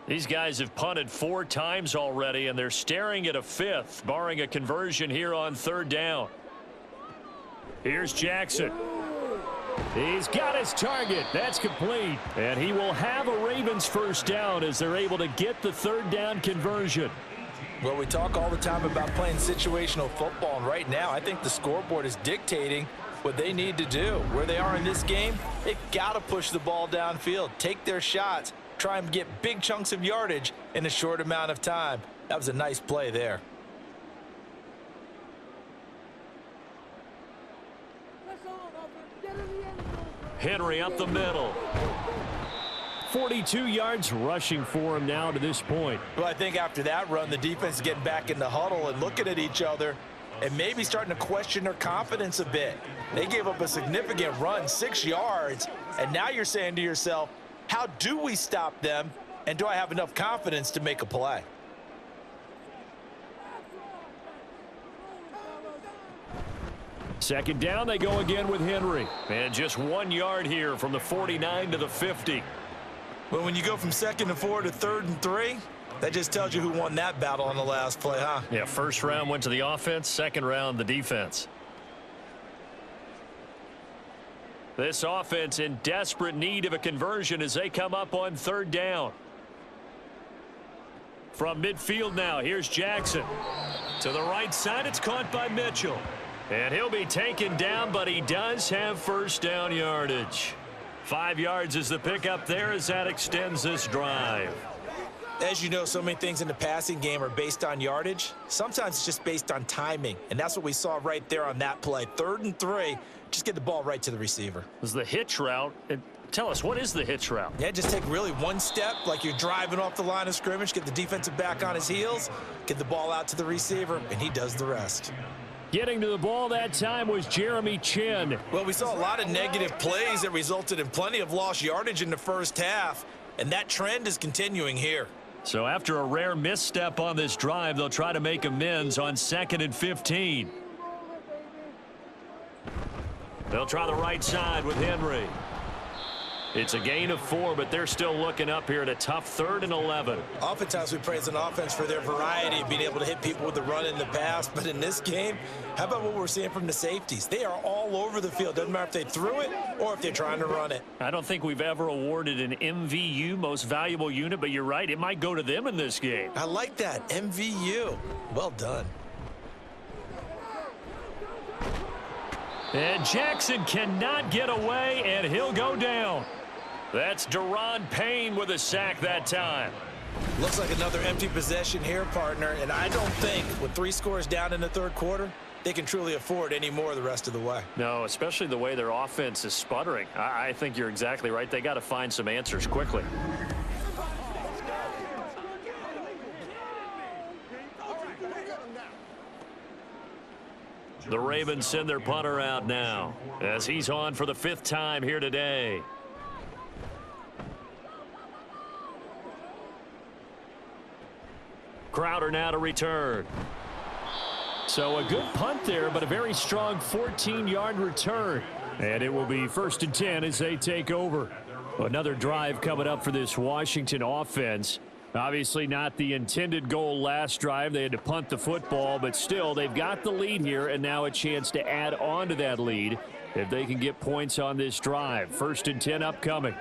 These guys have punted 4 times already, and they're staring at a 5th, barring a conversion here on 3rd down. Here's Jackson. He's got his target. That's complete. And he will have a Ravens first down as they're able to get the 3rd down conversion. Well, we talk all the time about playing situational football, and right now I think the scoreboard is dictating what they need to do. Where they are in this game, they've got to push the ball downfield, take their shots, try and get big chunks of yardage in a short amount of time. That was a nice play there. Henry up the middle. 42 yards rushing for him now to this point. Well, I think after that run, the defense is getting back in the huddle and looking at each other and maybe starting to question their confidence a bit. They gave up a significant run, 6 yards, and now you're saying to yourself, how do we stop them, and do I have enough confidence to make a play? Second down, they go again with Henry. And just 1 yard here from the 49 to the 50. But when you go from 2nd and 4 to 3rd and 3, that just tells you who won that battle on the last play, huh? Yeah, first round went to the offense, second round the defense. This offense in desperate need of a conversion as they come up on 3rd down. From midfield now, here's Jackson. To the right side, it's caught by Mitchell. And he'll be taken down, but he does have first down yardage. 5 yards is the pickup there as that extends this drive. As you know, so many things in the passing game are based on yardage. Sometimes it's just based on timing, and that's what we saw right there on that play. 3rd and 3, just get the ball right to the receiver. This is the hitch route. Tell us, what is the hitch route? Yeah, just take really one step like you're driving off the line of scrimmage, get the defensive back on his heels, get the ball out to the receiver, and he does the rest. Getting to the ball that time was Jeremy Chin. Well, we saw a lot of negative plays that resulted in plenty of lost yardage in the first half, and that trend is continuing here. So after a rare misstep on this drive, they'll try to make amends on 2nd and 15. They'll try the right side with Henry. It's a gain of 4, but they're still looking up here at a tough 3rd and 11. Oftentimes we praise an offense for their variety of being able to hit people with the run in the pass, but in this game, how about what we're seeing from the safeties? They are all over the field. Doesn't matter if they threw it or if they're trying to run it. I don't think we've ever awarded an MVU, most valuable unit, but you're right, it might go to them in this game. I like that, MVU. Well done. And Jackson cannot get away, and he'll go down. That's Deron Payne with a sack that time. Looks like another empty possession here, partner, and I don't think with 3 scores down in the 3rd quarter, they can truly afford any more the rest of the way. No, especially the way their offense is sputtering. I think you're exactly right. They got to find some answers quickly. The Ravens send their punter out now as he's on for the 5th time here today. Crowder now to return. So a good punt there, but a very strong 14-yard return. And it will be 1st and 10 as they take over. Another drive coming up for this Washington offense. Obviously not the intended goal last drive. They had to punt the football, but still they've got the lead here and now a chance to add on to that lead if they can get points on this drive. 1st and 10 upcoming.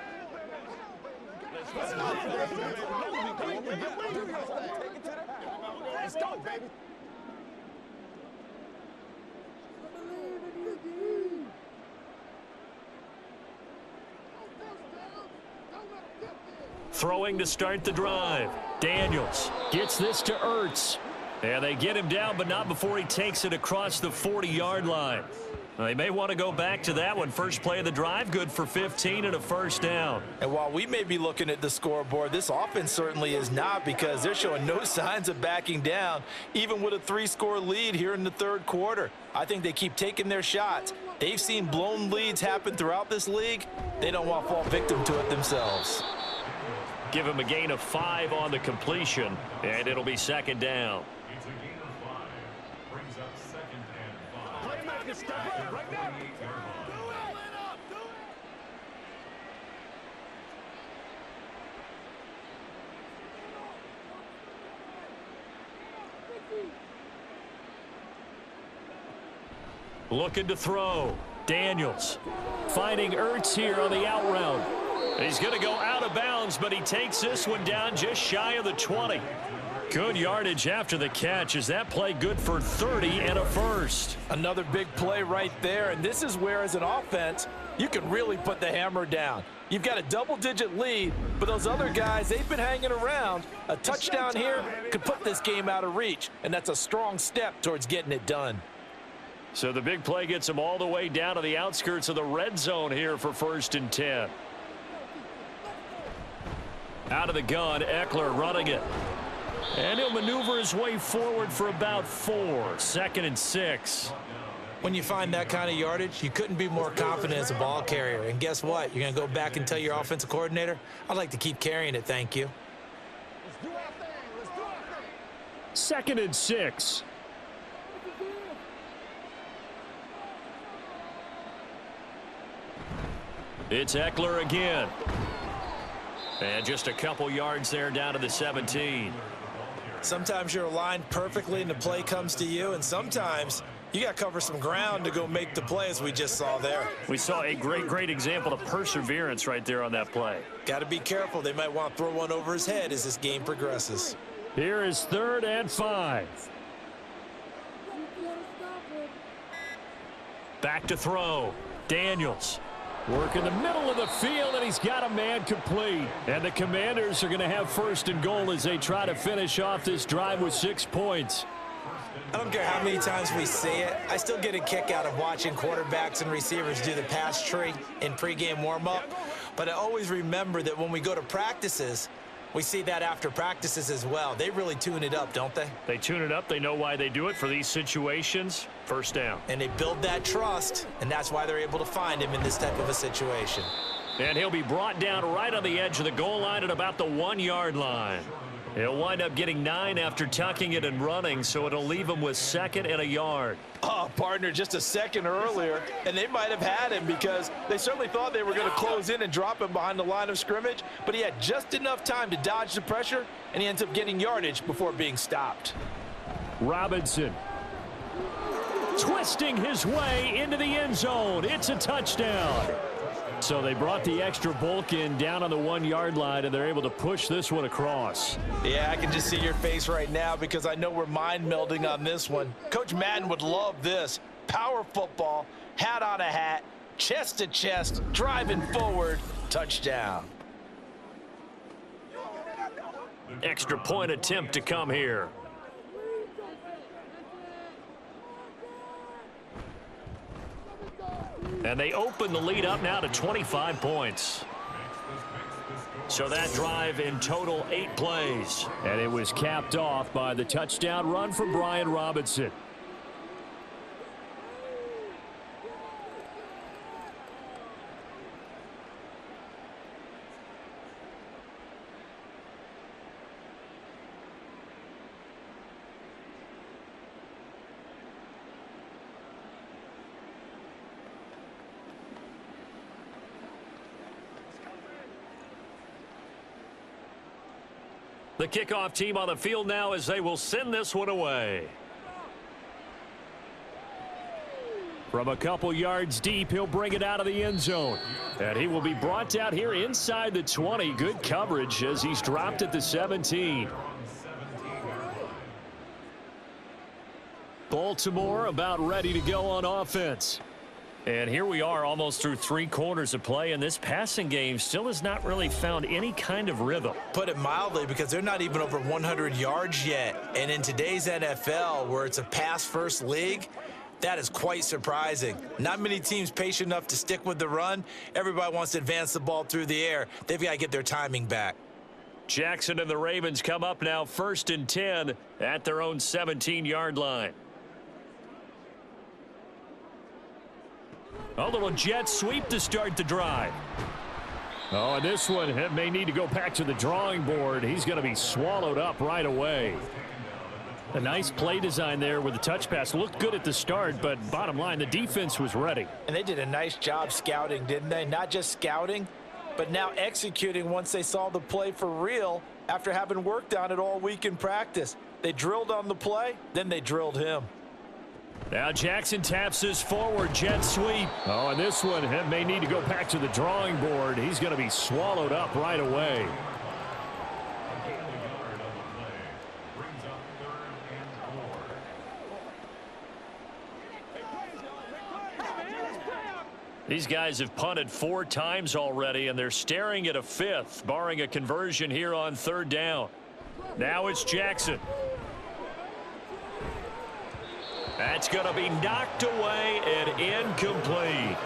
Throwing to start the drive. Daniels gets this to Ertz. And they get him down, but not before he takes it across the 40-yard line. They may want to go back to that one. First play of the drive, good for 15 and a first down. And while we may be looking at the scoreboard, this offense certainly is not, because they're showing no signs of backing down, even with a 3-score lead here in the 3rd quarter. I think they keep taking their shots, They've seen blown leads happen throughout this league. They don't want to fall victim to it themselves. Give him a gain of 5 on the completion, and it'll be second down. It's a gain of 5. Brings up 2nd and 5. Playmaker, step up right now. Looking to throw. Daniels finding Ertz here on the out route. He's going to go out of bounds, but he takes this one down just shy of the 20. Good yardage after the catch. Is that play good for 30 and a first? Another big play right there, and this is where, as an offense, you can really put the hammer down. You've got a double-digit lead, but those other guys, they've been hanging around. A touchdown here could put this game out of reach, and that's a strong step towards getting it done. So the big play gets him all the way down to the outskirts of the red zone here for 1st and 10. Out of the gun, Eckler running it. And he'll maneuver his way forward for about 4. 2nd and 6. When you find that kind of yardage, you couldn't be more confident as a ball carrier. And guess what? You're going to go back and tell your offensive coordinator, I'd like to keep carrying it, thank you. Let's do our thing. Let's do our thing. 2nd and 6. It's Eckler again. And just a couple yards there down to the 17. Sometimes you're aligned perfectly and the play comes to you, and sometimes you got to cover some ground to go make the play, as we just saw there. We saw a great example of perseverance right there on that play. Got to be careful. They might want to throw one over his head as this game progresses. Here is 3rd and 5. Back to throw. Daniels. Work in the middle of the field, and he's got a man complete. And the Commanders are going to have 1st and goal as they try to finish off this drive with 6 points. I don't care how many times we see it. I still get a kick out of watching quarterbacks and receivers do the pass tree in pregame warm-up. But I always remember that when we go to practices, we see that after practices as well. They really tune it up, don't they? They tune it up. They know why they do it for these situations. 1st down. And they build that trust, and that's why they're able to find him in this type of a situation. And he'll be brought down right on the edge of the goal line at about the 1-yard line. He'll wind up getting 9 after tucking it and running, so it'll leave him with 2nd and a yard. Oh, partner, just a second earlier, and they might have had him because they certainly thought they were going to close in and drop him behind the line of scrimmage, but he had just enough time to dodge the pressure, and he ends up getting yardage before being stopped. Robinson twisting his way into the end zone. It's a touchdown. So they brought the extra bulk in down on the 1-yard line, and they're able to push this one across. Yeah, I can just see your face right now because I know we're mind melding on this one. Coach Madden would love this. Power football, hat on a hat, chest to chest, driving forward, touchdown. Extra point attempt to come here. And they open the lead up now to 25 points. So that drive in total 8 plays. And it was capped off by the touchdown run from Brian Robinson. The kickoff team on the field now as they will send this one away. From a couple yards deep, he'll bring it out of the end zone. And he will be brought down here inside the 20. Good coverage as he's dropped at the 17. Baltimore about ready to go on offense. And here we are almost through 3 quarters of play, and this passing game still has not really found any kind of rhythm. Put it mildly, because they're not even over 100 yards yet. And in today's NFL, where it's a pass-first league, that is quite surprising. Not many teams patient enough to stick with the run. Everybody wants to advance the ball through the air. They've got to get their timing back. Jackson and the Ravens come up now 1st and 10 at their own 17-yard line. A little jet sweep to start the drive. Oh, and this one may need to go back to the drawing board. He's going to be swallowed up right away. A nice play design there with the touch pass. Looked good at the start, but bottom line, the defense was ready. And they did a nice job scouting, didn't they? Not just scouting, but now executing once they saw the play for real after having worked on it all week in practice. They drilled on the play, then they drilled him. Now Jackson taps his forward jet sweep. Oh, and this one may need to go back to the drawing board. He's going to be swallowed up right away. These guys have punted 4 times already, and they're staring at a 5th, barring a conversion here on 3rd down. Now it's Jackson. That's going to be knocked away and incomplete.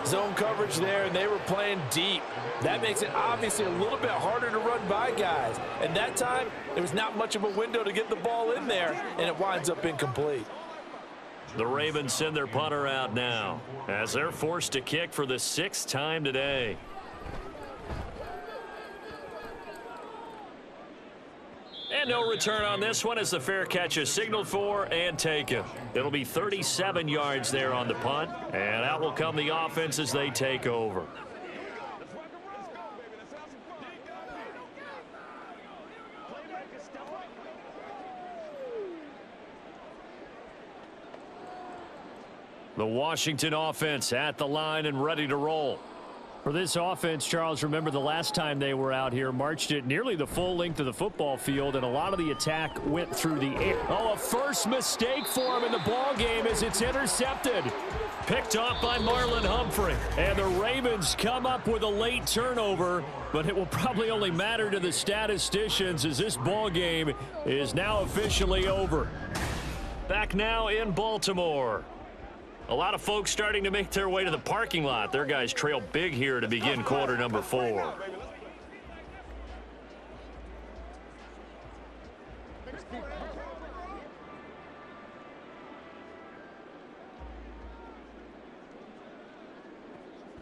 Zone coverage there, and they were playing deep. That makes it obviously a little bit harder to run by guys. And that time, there was not much of a window to get the ball in there, and it winds up incomplete. The Ravens send their punter out now as they're forced to kick for the 6th time today. And no return on this one as the fair catch is signaled for and taken. It'll be 37 yards there on the punt, and out will come the offense as they take over. The Washington offense at the line and ready to roll. For this offense, Charles, remember the last time they were out here, marched it nearly the full length of the football field, and a lot of the attack went through the air. Oh, a first mistake for him in the ball game as it's intercepted. Picked off by Marlon Humphrey. And the Ravens come up with a late turnover, but it will probably only matter to the statisticians as this ball game is now officially over. Back now in Baltimore. A lot of folks starting to make their way to the parking lot. Their guys trail big here to begin quarter number 4.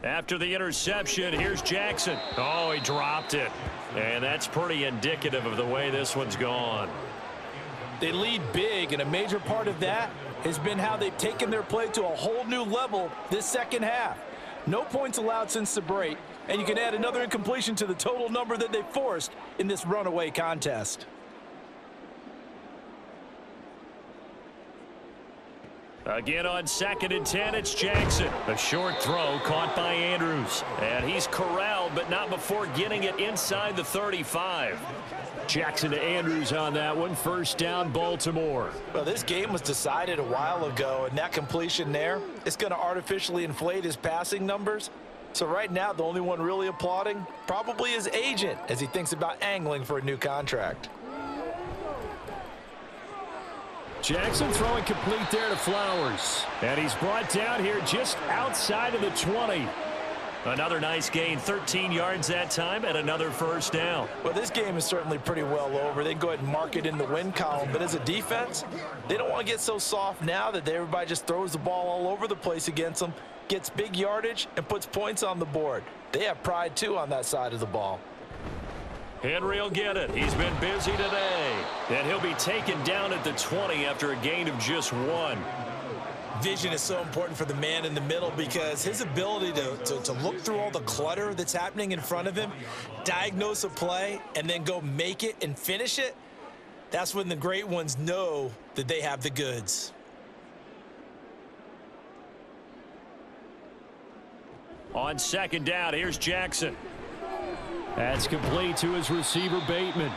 After the interception, here's Jackson. Oh, he dropped it. And that's pretty indicative of the way this one's gone. They lead big, and a major part of that has been how they've taken their play to a whole new level this second half. No points allowed since the break, and you can add another incompletion to the total number that they forced in this runaway contest. Again on 2nd and 10, it's Jackson. A short throw caught by Andrews. And he's corralled, but not before getting it inside the 35. Jackson to Andrews on that one. First down, Baltimore. Well, this game was decided a while ago, and that completion there is going to artificially inflate his passing numbers. So right now, the only one really applauding probably his agent as he thinks about angling for a new contract. Jackson throwing complete there to Flowers. And he's brought down here just outside of the 20. Another nice gain, 13 yards that time, and another first down. Well, this game is certainly pretty well over. They can go ahead and mark it in the win column. But as a defense, they don't want to get so soft now that everybody just throws the ball all over the place against them, gets big yardage, and puts points on the board. They have pride, too, on that side of the ball. Henry will get it. He's been busy today. And he'll be taken down at the 20 after a gain of just 1. Vision is so important for the man in the middle because his ability to look through all the clutter that's happening in front of him, diagnose a play, and then go make it and finish it, that's when the great ones know that they have the goods. On 2nd down, here's Jackson. That's complete to his receiver, Bateman.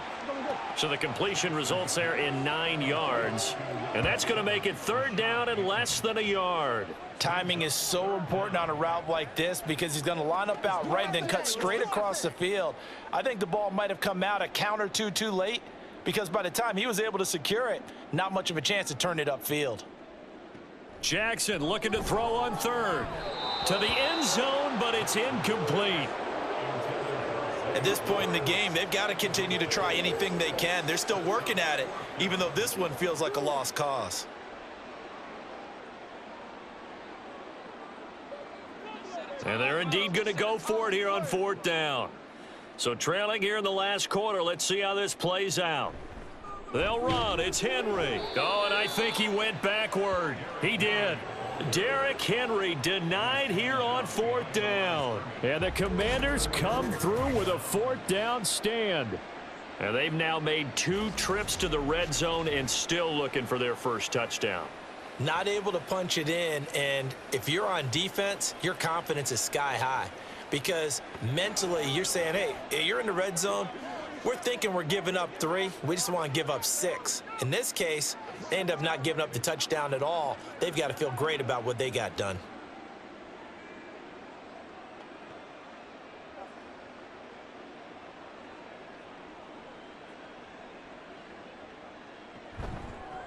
So the completion results there in 9 yards. And that's going to make it 3rd down and less than a yard. Timing is so important on a route like this because he's going to line up out right and then cut straight across the field. I think the ball might have come out a count or two too late because by the time he was able to secure it, not much of a chance to turn it upfield. Jackson looking to throw on 3rd. To the end zone, but it's incomplete. At this point in the game, they've got to continue to try anything they can. They're still working at it, even though this one feels like a lost cause. And they're indeed going to go for it here on 4th down. So trailing here in the last quarter. Let's see how this plays out. They'll run. It's Henry. Oh, and I think he went backward. He did. Derrick Henry denied here on 4th down. And the Commanders come through with a 4th down stand. And they've now made 2 trips to the red zone and still looking for their first touchdown. Not able to punch it in, and if you're on defense, your confidence is sky high because mentally you're saying, hey, you're in the red zone. We're thinking we're giving up 3. We just want to give up 6. In this case, they end up not giving up the touchdown at all. They've got to feel great about what they got done.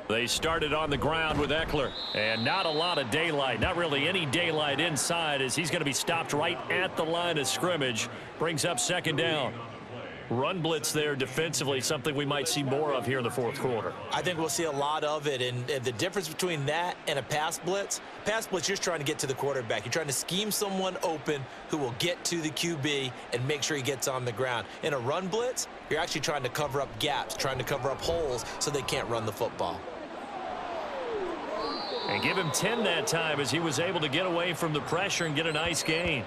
They started on the ground with Eckler. And not a lot of daylight, not really any daylight inside, as he's going to be stopped right at the line of scrimmage. Brings up 2nd down. Run blitz there defensively, something we might see more of here in the 4th quarter. I think we'll see a lot of it, and the difference between that and a pass blitz, you're just trying to get to the quarterback. You're trying to scheme someone open who will get to the QB and make sure he gets on the ground. In a run blitz, you're actually trying to cover up gaps, trying to cover up holes so they can't run the football. And give him 10 that time as he was able to get away from the pressure and get a nice gain.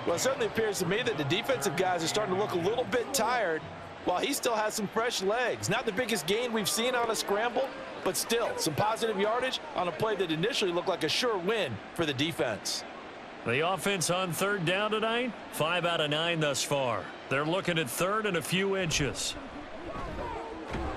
Well, it certainly appears to me that the defensive guys are starting to look a little bit tired while he still has some fresh legs. Not the biggest gain we've seen on a scramble, but still some positive yardage on a play that initially looked like a sure win for the defense. The offense on 3rd down tonight, 5 out of 9 thus far. They're looking at 3rd and a few inches.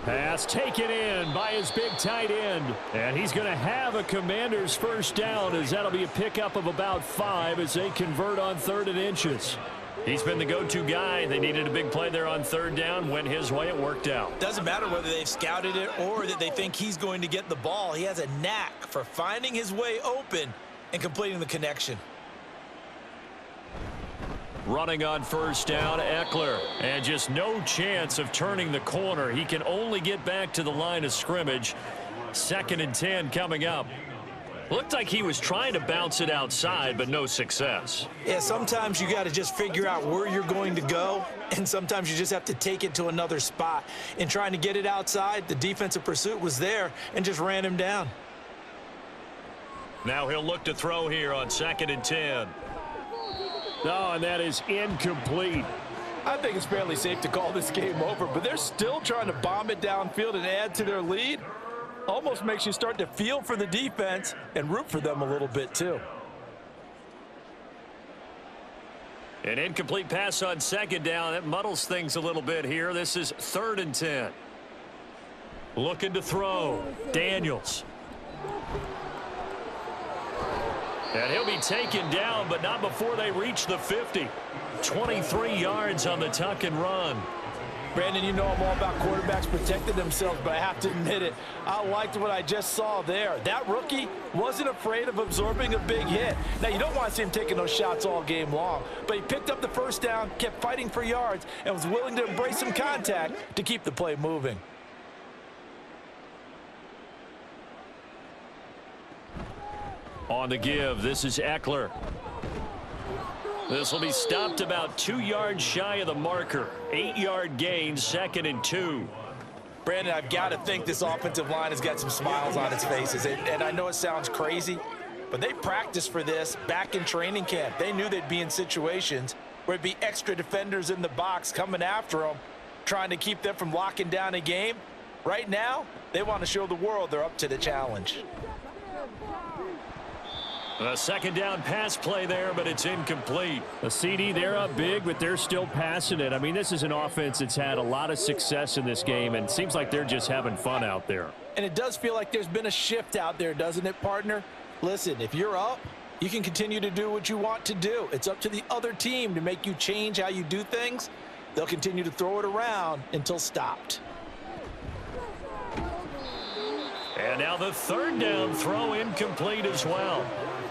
Pass taken in by his big tight end. And he's going to have a Commander's first down, as that'll be a pickup of about 5 as they convert on 3rd and inches. He's been the go-to guy. They needed a big play there on 3rd down. Went his way. It worked out. Doesn't matter whether they've scouted it or that they think he's going to get the ball. He has a knack for finding his way open and completing the connection. Running on 1st down, Eckler. And just no chance of turning the corner. He can only get back to the line of scrimmage. 2nd and 10 coming up. Looked like he was trying to bounce it outside, but no success. Yeah, sometimes you got to just figure out where you're going to go, and sometimes you just have to take it to another spot. In trying to get it outside, the defensive pursuit was there and just ran him down. Now he'll look to throw here on 2nd and 10. No, and that is incomplete. I think it's fairly safe to call this game over, but they're still trying to bomb it downfield and add to their lead. Almost makes you start to feel for the defense and root for them a little bit too. An incomplete pass on 2nd down. That muddles things a little bit here. This is 3rd and 10. Looking to throw. Daniels. And he'll be taken down, but not before they reach the 50. 23 yards on the tuck and run. Brandon, you know I'm all about quarterbacks protecting themselves, but I have to admit it, I liked what I just saw there. That rookie wasn't afraid of absorbing a big hit. Now, you don't want to see him taking those shots all game long, but he picked up the 1st down, kept fighting for yards, and was willing to embrace some contact to keep the play moving. On the give, this is Eckler. This will be stopped about 2 yards shy of the marker. 8-yard gain, 2nd and 2. Brandon, I've got to think this offensive line has got some smiles on its faces. And I know it sounds crazy, but they practiced for this back in training camp. They knew they'd be in situations where it'd be extra defenders in the box coming after them, trying to keep them from locking down a game. Right now, they want to show the world they're up to the challenge. A 2nd down pass play there, but it's incomplete. A CD, they're up big, but they're still passing it. I mean, this is an offense that's had a lot of success in this game, and it seems like they're just having fun out there. And it does feel like there's been a shift out there, doesn't it, partner? Listen, if you're up, you can continue to do what you want to do. It's up to the other team to make you change how you do things. They'll continue to throw it around until stopped. And now the 3rd down throw incomplete as well.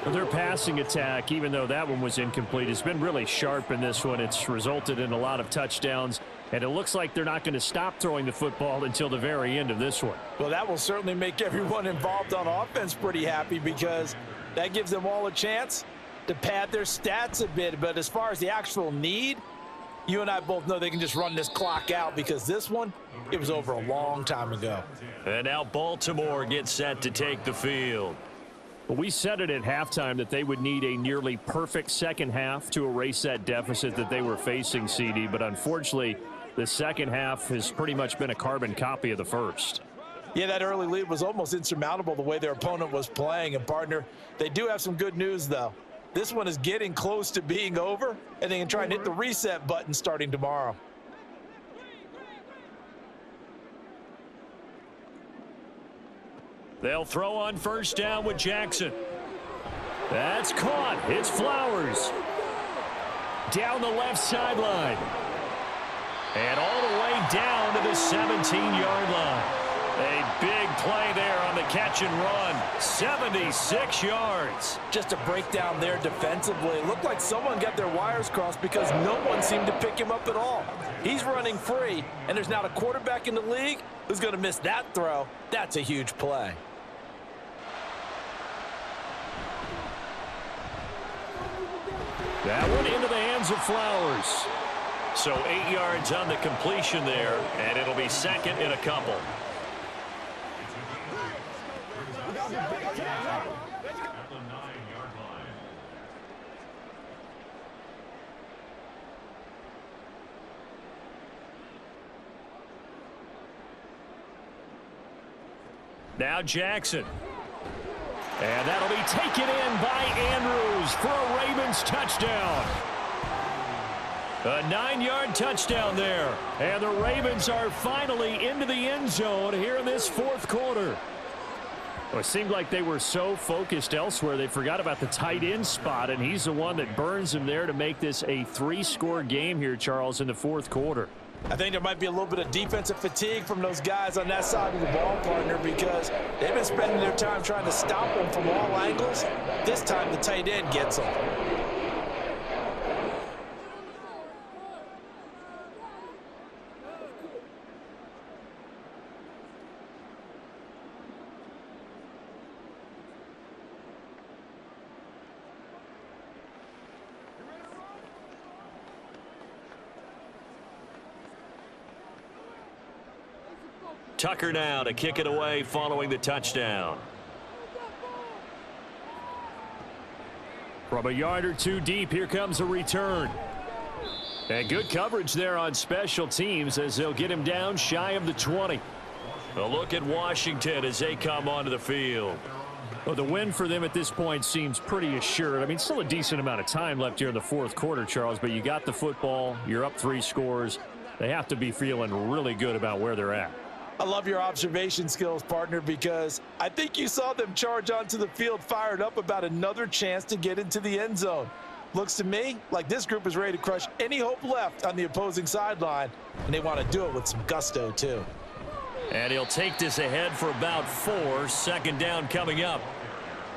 Their passing attack, even though that one was incomplete, has been really sharp in this one. It's resulted in a lot of touchdowns, and it looks like they're not going to stop throwing the football until the very end of this one. Well, that will certainly make everyone involved on offense pretty happy, because that gives them all a chance to pad their stats a bit. But as far as the actual need, you and I both know they can just run this clock out because this one, it was over a long time ago. And now Baltimore gets set to take the field. Well, we said it at halftime that they would need a nearly perfect second half to erase that deficit that they were facing, CD. But unfortunately, the second half has pretty much been a carbon copy of the first. Yeah, that early lead was almost insurmountable the way their opponent was playing. And, partner, they do have some good news, though. This one is getting close to being over, and they can try and hit the reset button starting tomorrow. They'll throw on first down with Jackson. That's caught. It's Flowers. Down the left sideline. And all the way down to the 17-yard line. A big play there on the catch and run. 76 yards. Just a breakdown there defensively. It looked like someone got their wires crossed because no one seemed to pick him up at all. He's running free, and there's not a quarterback in the league who's going to miss that throw. That's a huge play. That one into the hands of Flowers. So 8 yards on the completion there, and it'll be second in a couple. Now Jackson. And that'll be taken in by Andrews for a Ravens touchdown. A 9-yard touchdown there. And the Ravens are finally into the end zone here in this fourth quarter. Well, it seemed like they were so focused elsewhere, they forgot about the tight end spot, and he's the one that burns them there to make this a 3-score game here, Charles, in the fourth quarter. I think there might be a little bit of defensive fatigue from those guys on that side of the ball, partner, because they've been spending their time trying to stop them from all angles. This time the tight end gets them. Tucker now to kick it away following the touchdown. From a yard or two deep, here comes a return. And good coverage there on special teams as they'll get him down shy of the 20. A look at Washington as they come onto the field. Well, the win for them at this point seems pretty assured. I mean, still a decent amount of time left here in the fourth quarter, Charles, but you got the football. You're up 3 scores. They have to be feeling really good about where they're at. I love your observation skills, partner, because I think you saw them charge onto the field fired up about another chance to get into the end zone. Looks to me like this group is ready to crush any hope left on the opposing sideline, and they want to do it with some gusto, too. And he'll take this ahead for about 4. Second down coming up.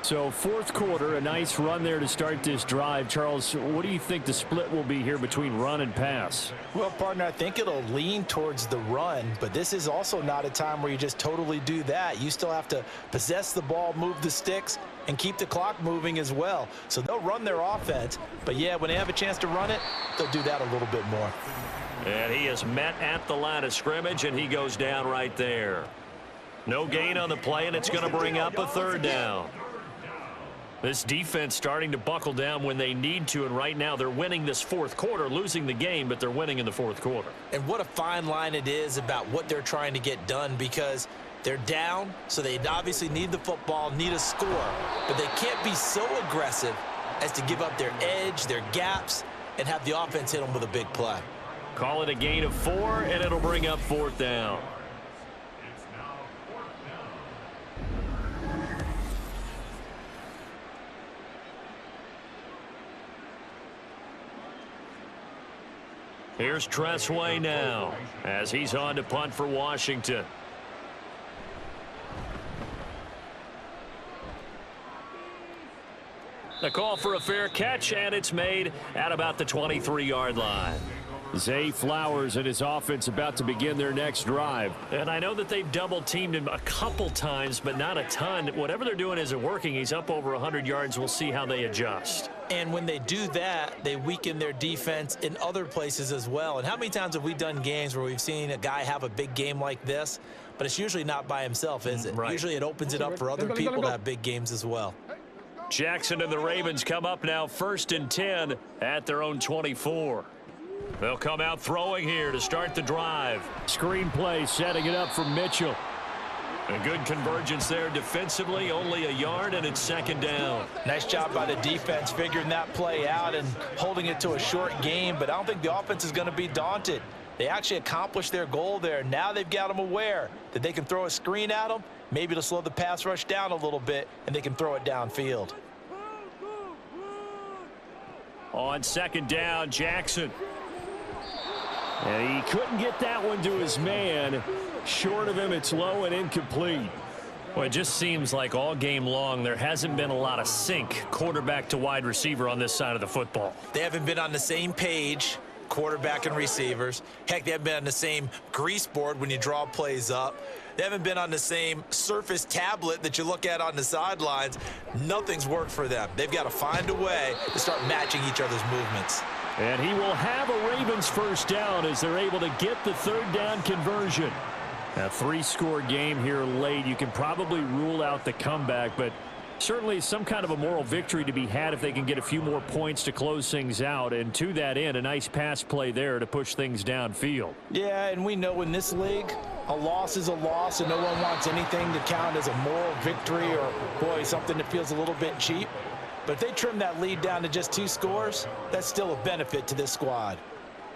So fourth quarter, a nice run there to start this drive. Charles, what do you think the split will be here between run and pass? Well, partner, I think it'll lean towards the run, but this is also not a time where you just totally do that. You still have to possess the ball, move the sticks, and keep the clock moving as well. So they'll run their offense, but yeah, when they have a chance to run it, they'll do that a little bit more. And he is met at the line of scrimmage, and he goes down right there. No gain on the play, and it's going to bring up a third down. This defense starting to buckle down when they need to, and right now they're winning this fourth quarter, losing the game, but they're winning in the fourth quarter. And what a fine line it is about what they're trying to get done, because they're down, so they obviously need the football, need a score, but they can't be so aggressive as to give up their edge, their gaps, and have the offense hit them with a big play. Call it a gain of 4, and it'll bring up fourth down. Here's Tressway now as he's on to punt for Washington. The call for a fair catch, and it's made at about the 23-yard line. Zay Flowers and his offense about to begin their next drive. And I know that they've double-teamed him a couple times, but not a ton. Whatever they're doing isn't working. He's up over 100 yards. We'll see how they adjust. And when they do that, they weaken their defense in other places as well. And how many times have we done games where we've seen a guy have a big game like this, but it's usually not by himself, is it? Right. Usually it opens it up for other people to have big games as well. Jackson and the Ravens come up now 1st and 10 at their own 24. They'll come out throwing here to start the drive. Screen play setting it up for Mitchell. A good convergence there defensively, only a yard, and it's 2nd down. Nice job by the defense figuring that play out and holding it to a short game, but I don't think the offense is going to be daunted. They actually accomplished their goal there. Now they've got them aware that they can throw a screen at them, maybe to slow the pass rush down a little bit, and they can throw it downfield. On 2nd down, Jackson. And he couldn't get that one to his man. Short of him, it's low and incomplete. Well, it just seems like all game long there hasn't been a lot of sync quarterback to wide receiver on this side of the football. They haven't been on the same page, quarterback and receivers. Heck, they haven't been on the same grease board when you draw plays up. They haven't been on the same Surface tablet that you look at on the sidelines. Nothing's worked for them. They've got to find a way to start matching each other's movements. And he will have a Ravens 1st down as they're able to get the 3rd down conversion. A 3-score game here late. You can probably rule out the comeback, but certainly some kind of a moral victory to be had if they can get a few more points to close things out. And to that end, a nice pass play there to push things downfield. Yeah, and we know in this league, a loss is a loss, and no one wants anything to count as a moral victory or, boy, something that feels a little bit cheap. But if they trim that lead down to just 2 scores, that's still a benefit to this squad.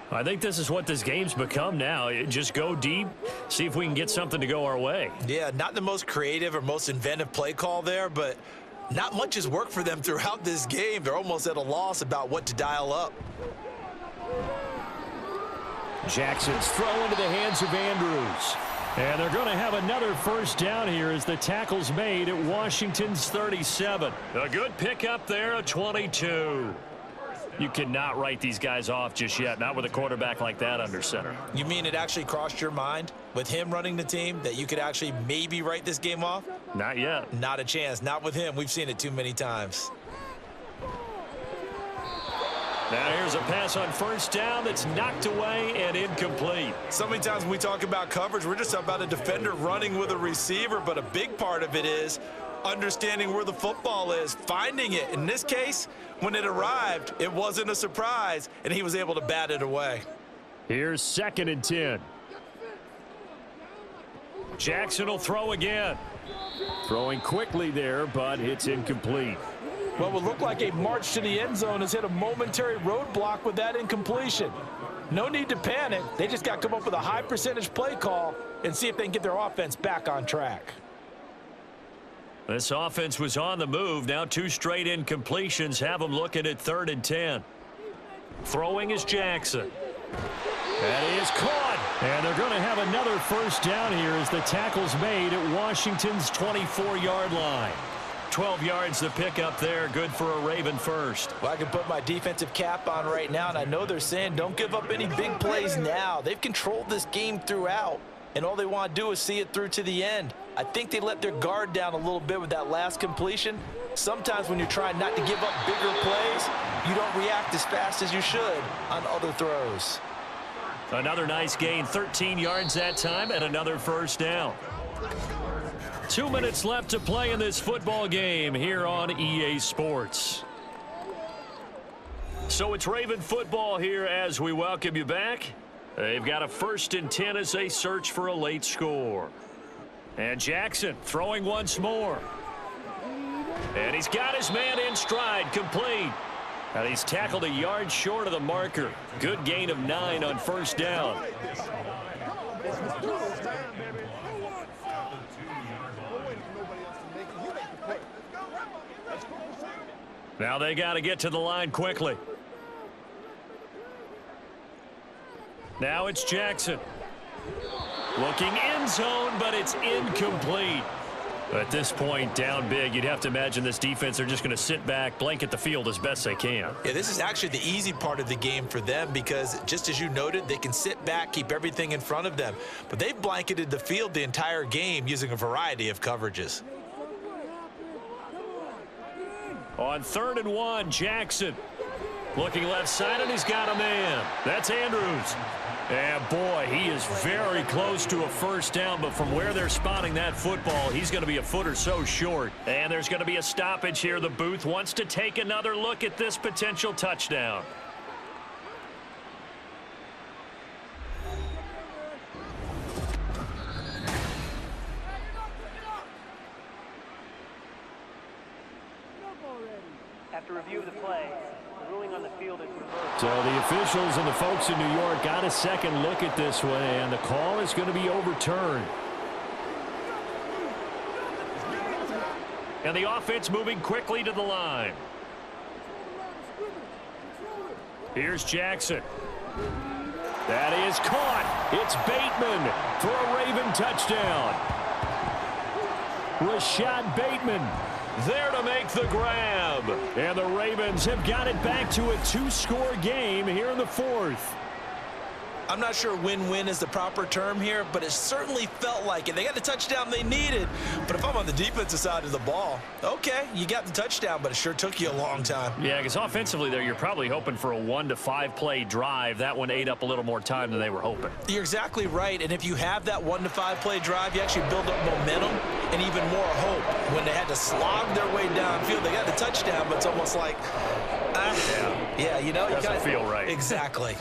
I think this is what this game's become now. Just go deep, see if we can get something to go our way. Yeah, not the most creative or most inventive play call there, but not much has worked for them throughout this game. They're almost at a loss about what to dial up. Jackson's throw into the hands of Andrews. And they're going to have another 1st down here as the tackle's made at Washington's 37. A good pickup there, a 22. You cannot write these guys off just yet, not with a quarterback like that under center. You mean it actually crossed your mind with him running the team that you could actually maybe write this game off? Not yet. Not a chance. Not with him. We've seen it too many times. Now here's a pass on 1st down that's knocked away and incomplete. So many times when we talk about coverage, we're just about a defender running with a receiver, but a big part of it is understanding where the football is, finding it. In this case, when it arrived, it wasn't a surprise, and he was able to bat it away. Here's 2nd and 10. Jackson will throw again. Throwing quickly there, but it's incomplete. What would look like a march to the end zone has hit a momentary roadblock with that incompletion. No need to panic. They just got to come up with a high percentage play call and see if they can get their offense back on track. This offense was on the move. Now 2 straight incompletions have them looking at 3rd and 10. Throwing is Jackson. That is caught. And they're going to have another 1st down here as the tackle's made at Washington's 24-yard line. 12 yards to pick up there. Good for a Raven 1st. Well, I can put my defensive cap on right now, and I know they're saying don't give up any big plays now. They've controlled this game throughout, and all they want to do is see it through to the end. I think they let their guard down a little bit with that last completion. Sometimes when you're trying not to give up bigger plays, you don't react as fast as you should on other throws. Another nice gain, 13 yards that time, and another 1st down. 2 minutes left to play in this football game here on EA Sports. So it's Raven football here as we welcome you back. They've got a 1st and 10 as they search for a late score. And Jackson throwing once more. And he's got his man in stride, complete. And he's tackled a yard short of the marker. Good gain of 9 on 1st down. Now they got to get to the line quickly. Now it's Jackson. Looking end zone, but it's incomplete. At this point, down big, you'd have to imagine this defense, they're just going to sit back, blanket the field as best they can. Yeah, this is actually the easy part of the game for them because, just as you noted, they can sit back, keep everything in front of them. But they've blanketed the field the entire game using a variety of coverages. On 3rd and 1, Jackson. Looking left side, and he's got a man. That's Andrews. And, boy, he is very close to a first down, but from where they're spotting that football, he's going to be a foot or so short. And there's going to be a stoppage here. The booth wants to take another look at this potential touchdown. After review of the play, the ruling on the field is reversed. So the officials and the folks in New York got a second look at this one, and the call is going to be overturned. And the offense moving quickly to the line. Here's Jackson. That is caught. It's Bateman for a Raven touchdown. Rashad Bateman there to make the grab. And the Ravens have got it back to a 2-score game here in the 4th. I'm not sure win-win is the proper term here, but it certainly felt like it. They got the touchdown they needed, but if I'm on the defensive side of the ball, okay, you got the touchdown, but it sure took you a long time. Yeah, because offensively there, you're probably hoping for a 1 to 5 play drive. That one ate up a little more time than they were hoping. You're exactly right, and if you have that 1 to 5 play drive, you actually build up momentum and even more hope. When they had to slog their way downfield, they got the touchdown, but it's almost like, yeah, you know, doesn't feel right. Exactly.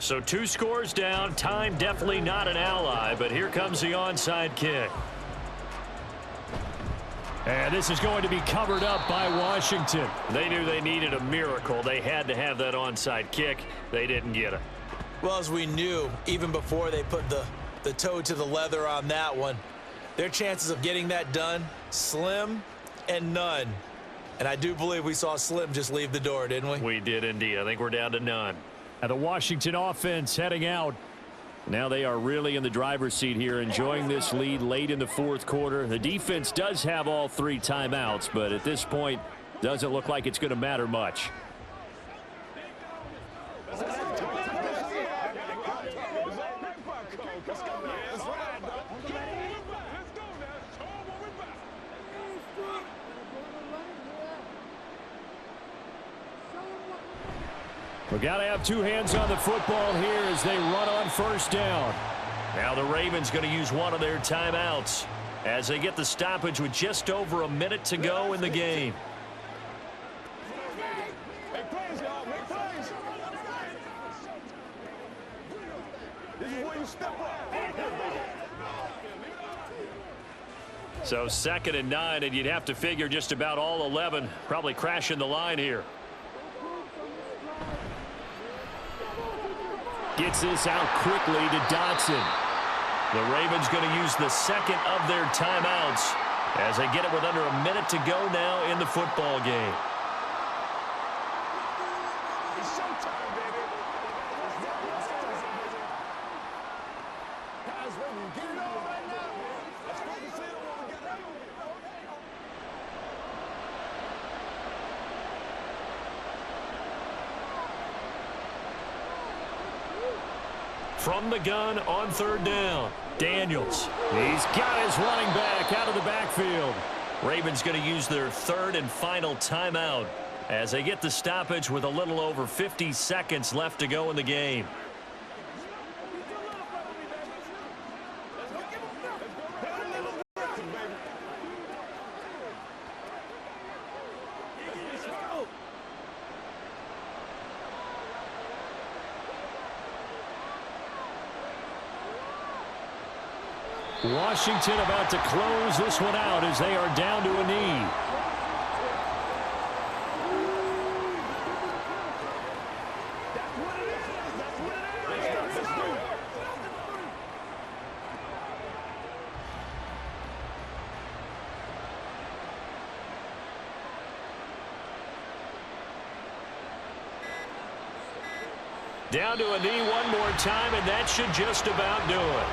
So 2 scores down. Time definitely not an ally, but here comes the onside kick. And this is going to be covered up by Washington. They knew they needed a miracle. They had to have that onside kick. They didn't get it. Well, as we knew, even before they put the toe to the leather on that one, their chances of getting that done, slim and none. And I do believe we saw Slim just leave the door, didn't we? We did indeed. I think we're down to none. And the Washington offense heading out. Now they are really in the driver's seat here, enjoying this lead late in the 4th quarter. The defense does have all 3 timeouts, but at this point, doesn't look like it's going to matter much. We've got to have 2 hands on the football here as they run on first down. Now the Ravens going to use one of their timeouts as they get the stoppage with just over a minute to go in the game. Make plays, y'all. Make plays. This is where you step up. So 2nd and 9, and you'd have to figure just about all 11 probably crashing the line here. Gets this out quickly to Dotson. The Ravens going to use the 2nd of their timeouts as they get it with under a minute to go now in the football game. It's showtime, baby. Guys, ready to get it on right now. Let's focus in on what we got to do. From the gun on 3rd down, Daniels. He's got his running back out of the backfield. Ravens going to use their 3rd and final timeout as they get the stoppage with a little over 50 seconds left to go in the game. Washington about to close this one out as they are down to a knee. Down to a knee one more time, and that should just about do it.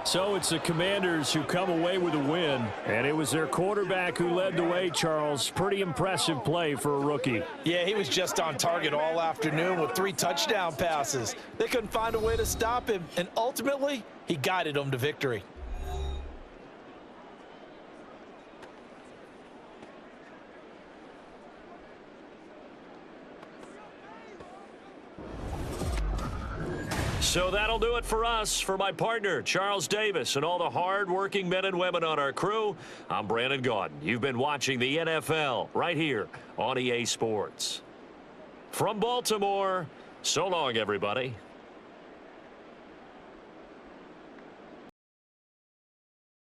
So it's the Commanders who come away with a win, and it was their quarterback who led the way, Charles. Pretty impressive play for a rookie. Yeah, he was just on target all afternoon with 3 touchdown passes. They couldn't find a way to stop him, and ultimately, he guided them to victory. So that'll do it for us. For my partner, Charles Davis, and all the hard-working men and women on our crew, I'm Brandon Gaudin. You've been watching the NFL right here on EA Sports. From Baltimore, so long, everybody.